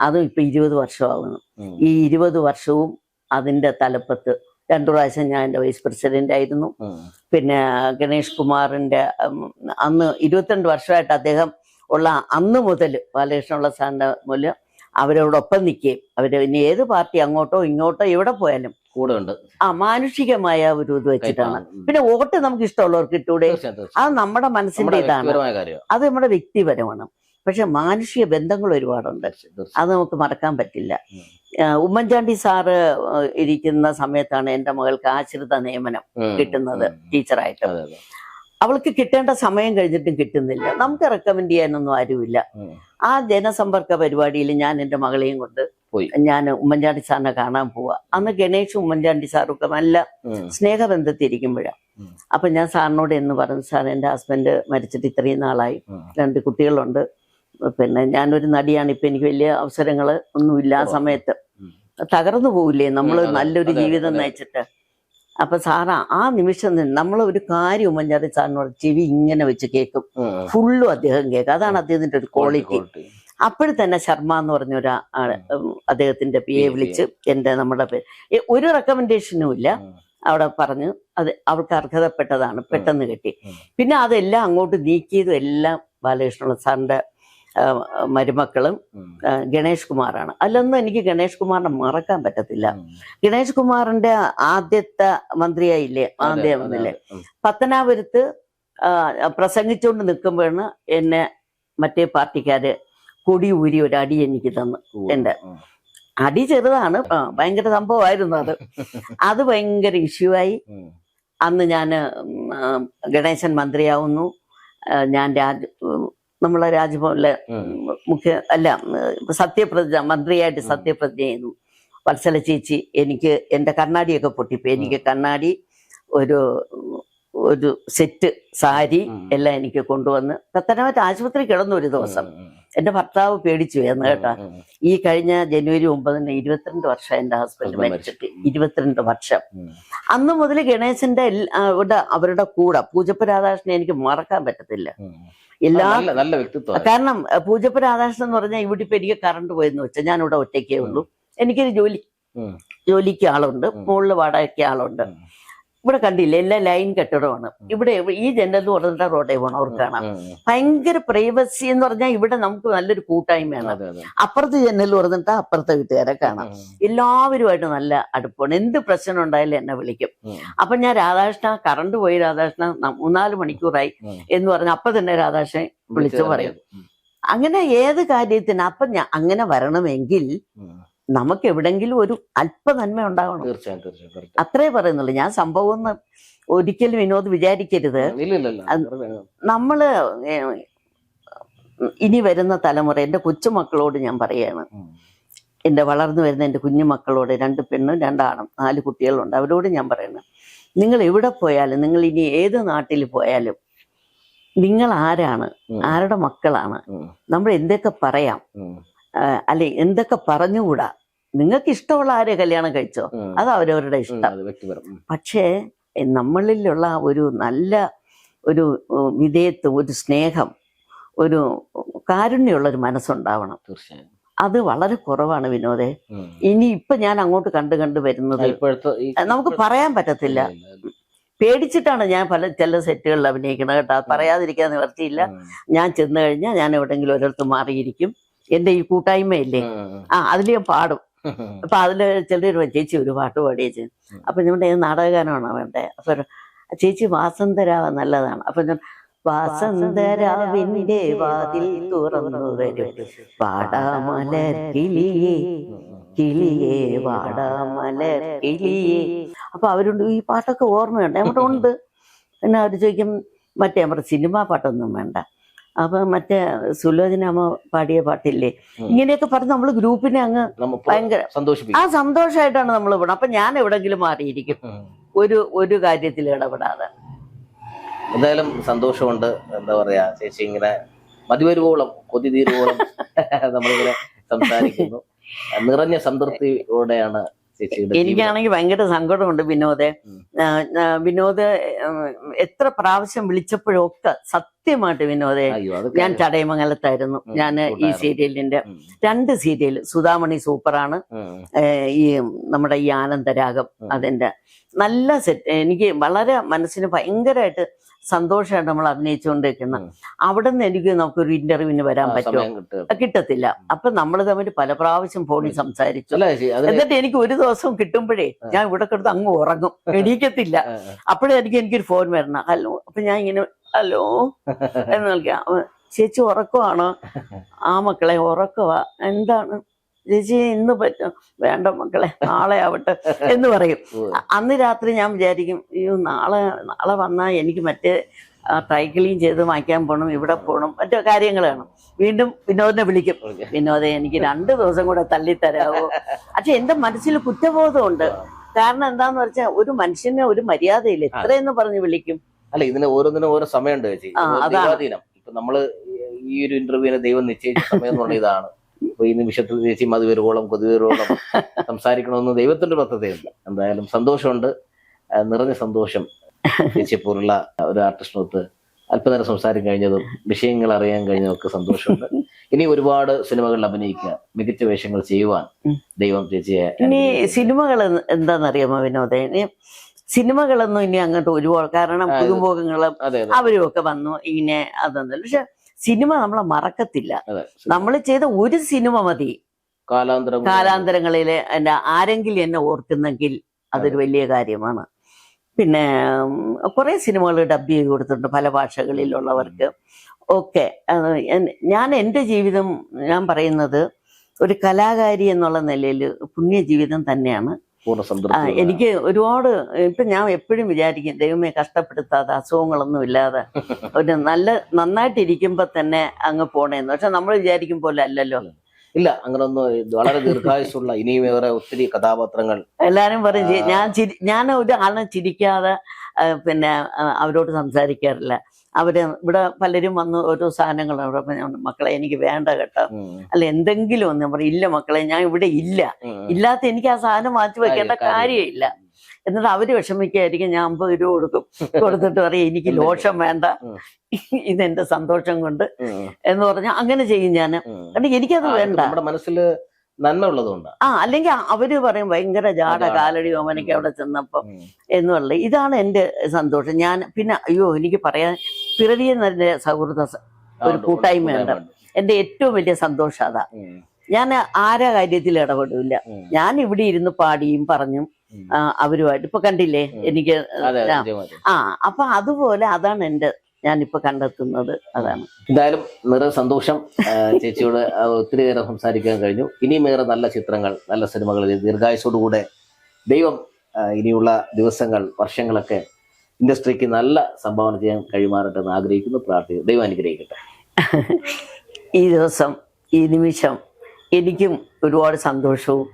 അതും ഇപ്പൊ 20 വർഷമാകുന്നു. ഈ 20 വർഷവും അതിന്റെ തലപ്പത്ത് 2 പ്രാവശ്യം ഞാൻ എൻ്റെ വൈസ് പ്രസിഡന്റ് ആയിരുന്നു. പിന്നെ ഗണേഷ് കുമാറിന്റെ അന്ന് 22 വർഷമായിട്ട് അദ്ദേഹം ഉള്ള അന്ന് മുതൽ ബാലകൃഷ്ണനുള്ള സാറിന്റെ മുതൽ അവരോടൊപ്പം നിൽക്കുകയും അവര് ഇനി ഏത് പാർട്ടി അങ്ങോട്ടോ ഇങ്ങോട്ടോ എവിടെ പോയാലും കൂടെ ഉണ്ട്. മാനുഷികമായ ഒരു ഇത് വെച്ചിട്ടാണ്. പിന്നെ വോട്ട് നമുക്ക് ഇഷ്ടമുള്ളവർക്ക് ഇട്ടൂടെ, അത് നമ്മുടെ മനസ്സിന്റെ ഇതാണ്, അത് നമ്മുടെ വ്യക്തിപരമാണ്. പക്ഷെ മാനുഷിക ബന്ധങ്ങൾ ഒരുപാടുണ്ട്, അത് നമുക്ക് മറക്കാൻ പറ്റില്ല. ഉമ്മൻചാണ്ടി സാറ് ഇരിക്കുന്ന സമയത്താണ് എൻ്റെ മകൾക്ക് ആശ്രിത നിയമനം കിട്ടുന്നത് ടീച്ചറായിട്ട്. അവൾക്ക് കിട്ടേണ്ട സമയം കഴിഞ്ഞിട്ടും കിട്ടുന്നില്ല. നമുക്ക് റെക്കമെൻഡ് ചെയ്യാനൊന്നും ആരുമില്ല. ആ ജനസമ്പർക്ക പരിപാടിയിൽ ഞാൻ എൻ്റെ മകളെയും കൊണ്ട് ഞാൻ ഉമ്മൻചാണ്ടി സാറിനെ കാണാൻ പോവാ. അന്ന് ഗണേഷും ഉമ്മൻചാണ്ടി സാറൊക്കെ നല്ല സ്നേഹബന്ധത്തിരിക്കുമ്പോഴാണ്. അപ്പൊ ഞാൻ സാറിനോട് എന്ന് പറഞ്ഞു, സാർ എൻ്റെ ഹസ്ബൻഡ് മരിച്ചിട്ട് ഇത്രയും നാളായി, 2 കുട്ടികളുണ്ട്, പിന്നെ ഞാനൊരു നടിയാണ്, ഇപ്പൊ എനിക്ക് വലിയ അവസരങ്ങൾ ഒന്നുമില്ല, ആ സമയത്ത് തകർന്നു പോവില്ലേ നമ്മൾ നല്ലൊരു ജീവിതം നയിച്ചിട്ട്. അപ്പൊ സാറാ ആ നിമിഷം നമ്മൾ ഒരു കാര്യം ഉമ്മൻചാണ്ടി സാറിനോട് ചെവി ഇങ്ങനെ വെച്ച് കേൾക്കും, ഫുള്ളും അദ്ദേഹം കേൾക്കും. അതാണ് അദ്ദേഹത്തിന്റെ ഒരു ക്വാളിറ്റി. അപ്പോഴും തന്നെ ശർമ്മ എന്ന് പറഞ്ഞ അദ്ദേഹത്തിന്റെ PA വിളിച്ച് നമ്മുടെ പേര് ഒരു റെക്കമെൻഡേഷനും ഇല്ല അവിടെ പറഞ്ഞു, അത് അവൾക്ക് അർഹതപ്പെട്ടതാണ്, പെട്ടെന്ന് കിട്ടി. പിന്നെ അതെല്ലാം അങ്ങോട്ട് നീക്കിയതും എല്ലാം ബാലകൃഷ്ണ സാറിന്റെ മരുമക്കളും ഗണേഷ് കുമാറാണ്. അതിലൊന്നും എനിക്ക് ഗണേഷ് കുമാറിനെ മറക്കാൻ പറ്റത്തില്ല. ഗണേഷ് കുമാറിന്റെ ആദ്യത്തെ മന്ത്രിയായില്ലേ, ആദ്യം വന്നില്ലേ, പത്തനാപുരത്ത് പ്രസംഗിച്ചുകൊണ്ട് നിൽക്കുമ്പോഴാണ് എന്നെ മറ്റേ പാർട്ടിക്കാര് കൊടി ഊരി ഒരു അടി എനിക്ക് തന്നു. എന്റെ അടി ചെറുതാണ്, ഭയങ്കര സംഭവമായിരുന്നു അത് ഭയങ്കര ഇഷ്യൂ ആയി. അന്ന് ഞാന് ഗണേശൻ മന്ത്രിയാവുന്നു, ഞാൻ നമ്മളെ രാജ്ഭവനിലെ സത്യപ്രതിജ്ഞ മന്ത്രിയായിട്ട് സത്യപ്രതിജ്ഞ ചെയ്യുന്നു. വത്സല ചേച്ചി എനിക്ക് എൻ്റെ കണ്ണാടിയൊക്കെ പൊട്ടിപ്പോയി. എനിക്ക് കണ്ണാടി, ഒരു സെറ്റ് സാരി എല്ലാം എനിക്ക് കൊണ്ടുവന്ന് പത്തനാപുരത്ത് ആശുപത്രി കിടന്നു ഒരു ദിവസം. എന്റെ ഭർത്താവ് പേടിച്ചു എന്ന് കേട്ടാ. ഈ കഴിഞ്ഞ ജനുവരി 9-ന് 22 വർഷം എന്റെ ഹസ്ബൻഡ് മരിച്ചിട്ട്, 22 വർഷം. അന്ന് മുതൽ ഗണേശന്റെ അവരുടെ കൂടെ പൂജപ്പ രാധാകൃഷ്ണനെ എനിക്ക് മറക്കാൻ പറ്റത്തില്ല. നല്ല വ്യക്തിത്വം. കാരണം പൂജപ്പ രാധാകൃഷ്ണൻ എന്ന് പറഞ്ഞാൽ ഇവിടെ ഇപ്പൊ എനിക്ക് കറണ്ട് പോയെന്ന് വെച്ചാൽ ഞാൻ ഇവിടെ ഒറ്റയ്ക്കേ ഉള്ളൂ, എനിക്കൊരു ജോലിക്ക് ആളുണ്ട്, മുകളിൽ വാടകയ്ക്ക് ആളുണ്ട്. ഇവിടെ കണ്ടില്ല, എല്ലാം ലൈൻ കെട്ടിടമാണ്. ഇവിടെ ഈ ജനൽ പറഞ്ഞിട്ട് റോഡേ പോകണം, അവർക്ക് കാണാം. ഭയങ്കര പ്രൈവസി എന്ന് പറഞ്ഞാൽ ഇവിടെ നമുക്ക് നല്ലൊരു കൂട്ടായ്മയാണ്. അപ്പുറത്ത് ജനൽ പറഞ്ഞിട്ട് അപ്പുറത്തെ വീട്ടുകാരെ കാണാം. എല്ലാവരുമായിട്ട് നല്ല അടുപ്പമാണ്. എന്ത് പ്രശ്നം ഉണ്ടായാലും എന്നെ വിളിക്കും. അപ്പൊ ഞാൻ രാധാകൃഷ്ണ കറണ്ട് പോയി, രാധാകൃഷ്ണ 3-4 മണിക്കൂറായി എന്ന് പറഞ്ഞ അപ്പൊ തന്നെ രാധാകൃഷ്ണൻ വിളിച്ചു പറയും. അങ്ങനെ ഏത് കാര്യത്തിന് അപ്പൊ അങ്ങനെ വരണമെങ്കിൽ നമുക്ക് എവിടെങ്കിലും ഒരു അല്പ നന്മ ഉണ്ടാവണം. അത്രേ പറയുന്നുള്ളൂ. ഞാൻ സംഭവം ഒന്ന് ഒരിക്കലും വിനോദ് വിചാരിക്കരുത്. നമ്മള് ഇനി വരുന്ന തലമുറ, എന്റെ കൊച്ചുമക്കളോട് ഞാൻ പറയാണ്, എന്റെ വളർന്നു വരുന്ന എന്റെ കുഞ്ഞുമക്കളോട്, 2 പെണ്ണും 2 ആണും 4 കുട്ടികളുണ്ട്, അവരോട് ഞാൻ പറയുന്നത്, നിങ്ങൾ എവിടെ പോയാലും, നിങ്ങൾ ഇനി ഏത് നാട്ടിൽ പോയാലും നിങ്ങൾ ആരാണ്, ആരുടെ മക്കളാണ്, നമ്മൾ എന്തൊക്കെ പറയാം, അല്ലെ എന്തൊക്കെ പറഞ്ഞുകൂടാ, നിങ്ങൾക്ക് ഇഷ്ടമുള്ള ആരെ കല്യാണം കഴിച്ചോ, അത് അവരവരുടെ ഇഷ്ടം. പക്ഷേ നമ്മളിലുള്ള ഒരു നല്ല ഒരു വിധേയത്വം, ഒരു സ്നേഹം, ഒരു കാരുണ്യമുള്ളൊരു മനസ്സുണ്ടാവണം. തീർച്ചയായും അത് വളരെ കുറവാണ് വിനോദേ. ഇനി ഇപ്പൊ ഞാൻ അങ്ങോട്ട് കണ്ടു വരുന്നത് നമുക്ക് പറയാൻ പറ്റത്തില്ല. പേടിച്ചിട്ടാണ് ഞാൻ ചില സെറ്റുകളിൽ അഭിനയിക്കുന്നത് കേട്ടോ. പറയാതിരിക്കാൻ നിവർത്തിയില്ല. ഞാൻ ചെന്ന് കഴിഞ്ഞാൽ ഞാൻ എവിടെയെങ്കിലും ഒരിടത്ത് മാറിയിരിക്കും. എന്റെ ഈ കൂട്ടായ്മയില്ലേ, അതിൽ ഞാൻ പാടും. അപ്പൊ അതില് ചിലർ ചേച്ചി ഒരു പാട്ട് പാടിയേച്ചു. അപ്പൊ ഞങ്ങളുടെ നാടകഗാനമാണോ വേണ്ടേ? അപ്പൊ ചേച്ചി വാസന്തരാവ് നല്ലതാണ്. അപ്പൊ ഞാൻ വാസന്തരാവിന്റെ വാതിൽ തുറന്നു വരും വാടാമലർ കിളിയേ കിളിയേ വാടാമലർ കിളിയേ. അപ്പൊ അവരുണ്ട് ഈ പാട്ടൊക്കെ ഓർമ്മയുണ്ട്, എവിടെ ഉണ്ട്. പിന്നെ അവർ ചോദിക്കും മറ്റേ നമ്മുടെ സിനിമാ പാട്ടൊന്നും വേണ്ട, അപ്പൊ മറ്റേ സുലോചനാമ പാടിയ പാട്ടില്ലേ, ഇങ്ങനെയൊക്കെ പറഞ്ഞ് നമ്മള് ഗ്രൂപ്പിനെ അങ്ങ് ഭയങ്കര സന്തോഷമായിട്ടാണ് നമ്മൾ പോകണം. അപ്പൊ ഞാൻ എവിടെങ്കിലും മാറിയിരിക്കും, ഒരു കാര്യത്തിൽ ഇടപെടാതെ. എന്തായാലും സന്തോഷമുണ്ട്. എന്താ പറയാ ചേച്ചി ഇങ്ങനെ മതിവരുവോളം കൊതി തീരുവോളം നമ്മളിങ്ങനെ സംസാരിക്കുന്നു. നിറഞ്ഞ സംതൃപ്തിയോടെയാണ് ചേച്ചിയുടെ. എനിക്കാണെങ്കിൽ ഭയങ്കര സങ്കടമുണ്ട് വിനോദ്. എത്ര പ്രാവശ്യം വിളിച്ചപ്പോഴൊക്കെ സത്യമായിട്ട് വിനോദേ, ഞാൻ ചടയമംഗലത്തായിരുന്നു. ഞാൻ ഈ സീരിയലിന്റെ 2 സീരിയൽ, സുധാമണി സൂപ്പറാണ്, ഈ നമ്മുടെ ഈ ആനന്ദരാഗം അതിന്റെ നല്ല സെറ്റ്. എനിക്ക് വളരെ മനസ്സിന് ഭയങ്കരമായിട്ട് സന്തോഷമായിട്ട് നമ്മൾ അഭിനയിച്ചുകൊണ്ടിരിക്കുന്നത്. അവിടെ നിന്ന് നമുക്കൊരു ഇന്റർവ്യൂവിന് വരാൻ പറ്റുമോ? കിട്ടത്തില്ല. അപ്പൊ നമ്മൾ തമ്മിൽ പല പ്രാവശ്യം ഫോണിൽ സംസാരിച്ചു. എന്നിട്ട് എനിക്ക് ഒരു ദിവസം കിട്ടുമ്പോഴേ ഞാൻ ഇവിടെ കിടന്ന് അങ്ങ് ഉറങ്ങും, എണീക്കത്തില്ല. അപ്പോഴേ എനിക്കൊരു ഫോൺ വരണം. ഹലോ. അപ്പൊ ഞാൻ ഇങ്ങനെ ഹലോ എന്ന് വിളിക്കാം. ചേച്ചി ഉറക്കമാണോ? ആ മക്കളെ ഉറക്കവാ. എന്താണ് ചേച്ചി ഇന്ന് പറ്റും? വേണ്ട മക്കളെ, നാളെ ആവട്ടെ എന്ന് പറയും. അന്ന് രാത്രി ഞാൻ വിചാരിക്കും, അയ്യോ നാളെ വന്നാൽ എനിക്ക് മറ്റേ ട്രൈ ക്ലീൻ ചെയ്ത് മായ്ക്കാൻ പോകണം, ഇവിടെ പോകണം, മറ്റു കാര്യങ്ങൾ വേണം. വീണ്ടും വിനോദിനെ വിളിക്കും, വിനോദേ എനിക്ക് 2 ദിവസം കൂടെ തള്ളിത്തരാവോ? പക്ഷെ എന്റെ മനസ്സിൽ കുറ്റബോധമുണ്ട്. കാരണം എന്താന്ന് വെച്ചാൽ ഒരു മനുഷ്യന് ഒരു മര്യാദയില്ല, എത്രയെന്ന് പറഞ്ഞ് വിളിക്കും. അല്ല, ഇതിന് ഓരോന്നിനും ഓരോ സമയമുണ്ട് ചേച്ചി. ഇപ്പൊ നമ്മള് ഈ ഒരു ഇന്റർവ്യൂവിന് ദൈവം നിശ്ചയിച്ച സമയം എന്ന് പറഞ്ഞ ഇതാണ്. അപ്പൊ ഈ നിമിഷത്തിൽ ചേച്ചി മതിവരുവോളം കൊതിവരുവോളം സംസാരിക്കണമെന്ന് ദൈവത്തിന്റെ പദ്ധതിയുണ്ട്. എന്തായാലും സന്തോഷമുണ്ട്, നിറഞ്ഞ സന്തോഷം. ചേച്ചിയെ പോലുള്ള ഒരു ആർട്ടിസ്റ്റിനൊത്ത് അല്പനേരം സംസാരം കഴിഞ്ഞതും വിഷയങ്ങൾ അറിയാൻ കഴിഞ്ഞതും ഒക്കെ സന്തോഷമുണ്ട്. ഇനി ഒരുപാട് സിനിമകളിൽ അഭിനയിക്കുക, മികച്ച വേഷങ്ങൾ ചെയ്യുവാൻ ദൈവം ചേച്ചിയെ. ഇനി സിനിമകൾ എന്താണെന്നറിയാമോ വിനോദേ? സിനിമകളൊന്നും ഇനി അങ്ങോട്ട് ഒരുപാട്, കാരണം പുതുമുഖങ്ങളും അവരും ഒക്കെ വന്നു ഇങ്ങനെ അതൊന്നും. പക്ഷെ സിനിമ നമ്മളെ മറക്കത്തില്ല. നമ്മൾ ചെയ്ത ഒരു സിനിമ മതി കാലാന്തരങ്ങളിലെ ആരെങ്കിലും എന്നെ ഓർക്കുന്നെങ്കിൽ അതൊരു വലിയ കാര്യമാണ്. പിന്നെ കുറെ സിനിമകൾ ഡബ് ചെയ്ത് കൊടുത്തിട്ടുണ്ട് പല ഭാഷകളിലുള്ളവർക്ക് ഒക്കെ. ഞാൻ എൻ്റെ ജീവിതം ഞാൻ പറയുന്നത് ഒരു കലാകാരി എന്നുള്ള നിലയിൽ പുണ്യ ജീവിതം തന്നെയാണ്. എനിക്ക് ഒരുപാട് ഇപ്പൊ ഞാൻ എപ്പോഴും വിചാരിക്കും, ദൈവമേ കഷ്ടപ്പെടുത്താതെ അസുഖങ്ങളൊന്നും ഇല്ലാതെ ഒരു നന്നായിട്ടിരിക്കുമ്പോ തന്നെ അങ്ങ് പോണേന്ന്. പക്ഷെ നമ്മൾ വിചാരിക്കും പോലെ അല്ലല്ലോ. ഇല്ല, അങ്ങനൊന്നും. വളരെ ദീർഘായുസുള്ള ഇനിയും വേറെ ഒത്തിരി കഥാപാത്രങ്ങൾ. എല്ലാരും പറയും ഞാൻ ഒരു ആളിനെ ചിരിക്കാതെ പിന്നെ അവരോട് സംസാരിക്കാറില്ല. ഇവിടെ പലരും വന്ന് ഓരോ സാധനങ്ങൾ മക്കളെ എനിക്ക് വേണ്ട കേട്ടോ, അല്ല എന്തെങ്കിലും ഒന്ന് പറയും, ഇല്ല മക്കളെ ഞാൻ ഇവിടെ ഇല്ലാത്ത എനിക്ക് ആ സാധനം മാറ്റി വെക്കേണ്ട കാര്യമില്ല. എന്നിട്ട് അവര് വിഷമിക്കായിരിക്കും. ഞാൻ 50 രൂപ കൊടുത്തിട്ട് പറയും എനിക്ക് ലോഷൻ വേണ്ട, ഇതെന്റെ സന്തോഷം കൊണ്ട് എന്ന് പറഞ്ഞാൽ അങ്ങനെ ചെയ്യും ഞാൻ. കാരണം എനിക്കത് വേണ്ട, മനസ്സിൽ നന്മ ഉള്ളതുകൊണ്ട്. അല്ലെങ്കിൽ അവര് പറയും ഭയങ്കര ജാട കാലടി ഓമനയ്ക്ക് അവിടെ ചെന്നപ്പോ എന്നുള്ളത്. ഇതാണ് എന്റെ സന്തോഷം. ഞാൻ പിന്നെ അയ്യോ എനിക്ക് പറയാൻ പിറവിയെ നല്ല സൗഹൃദ ഒരു കൂട്ടായ്മയുണ്ട്. എന്റെ ഏറ്റവും വലിയ സന്തോഷം അതാ. ഞാൻ ആരാ കാര്യത്തിൽ ഇടപെടില്ല. ഞാൻ ഇവിടെ ഇരുന്ന് പാടിയും പറഞ്ഞും അവരുമായിട്ട് ഇപ്പൊ കണ്ടില്ലേ എനിക്ക്. അപ്പൊ അതുപോലെ അതാണ് എന്റെ ഞാനിപ്പോ കണ്ടെത്തുന്നത്. അതാണ്. എന്തായാലും നിറയെ സന്തോഷം. ചേച്ചിയോട് ഒത്തിരി നേരം സംസാരിക്കാൻ കഴിഞ്ഞു. ഇനിയും ഏറെ നല്ല ചിത്രങ്ങൾ, നല്ല സിനിമകൾ, ദീർഘായുസോടുകൂടെ ദൈവം ഇനിയുള്ള ദിവസങ്ങൾ, വർഷങ്ങളൊക്കെ ഇൻഡസ്ട്രിക്ക് നല്ല സംഭാവന ചെയ്യാൻ കഴിയുമാറട്ടെ എന്ന് ആഗ്രഹിക്കുന്നു, പ്രാർത്ഥിക്കുന്നു. ദൈവം അനുഗ്രഹിക്കട്ടെ. ഈ ദിവസം, ഈ നിമിഷം എനിക്കും ഒരുപാട് സന്തോഷവും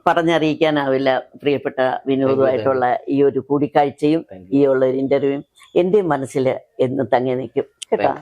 പറഞ്ഞറിയിക്കാനാവില്ല. പ്രിയപ്പെട്ട വിനോദുമായിട്ടുള്ള ഈ ഒരു കൂടിക്കാഴ്ചയും ഈ ഉള്ള ഒരു ഇന്റർവ്യൂവും എന്റെ മനസ്സിൽ എന്നും തങ്ങി നിൽക്കും കേട്ടോ.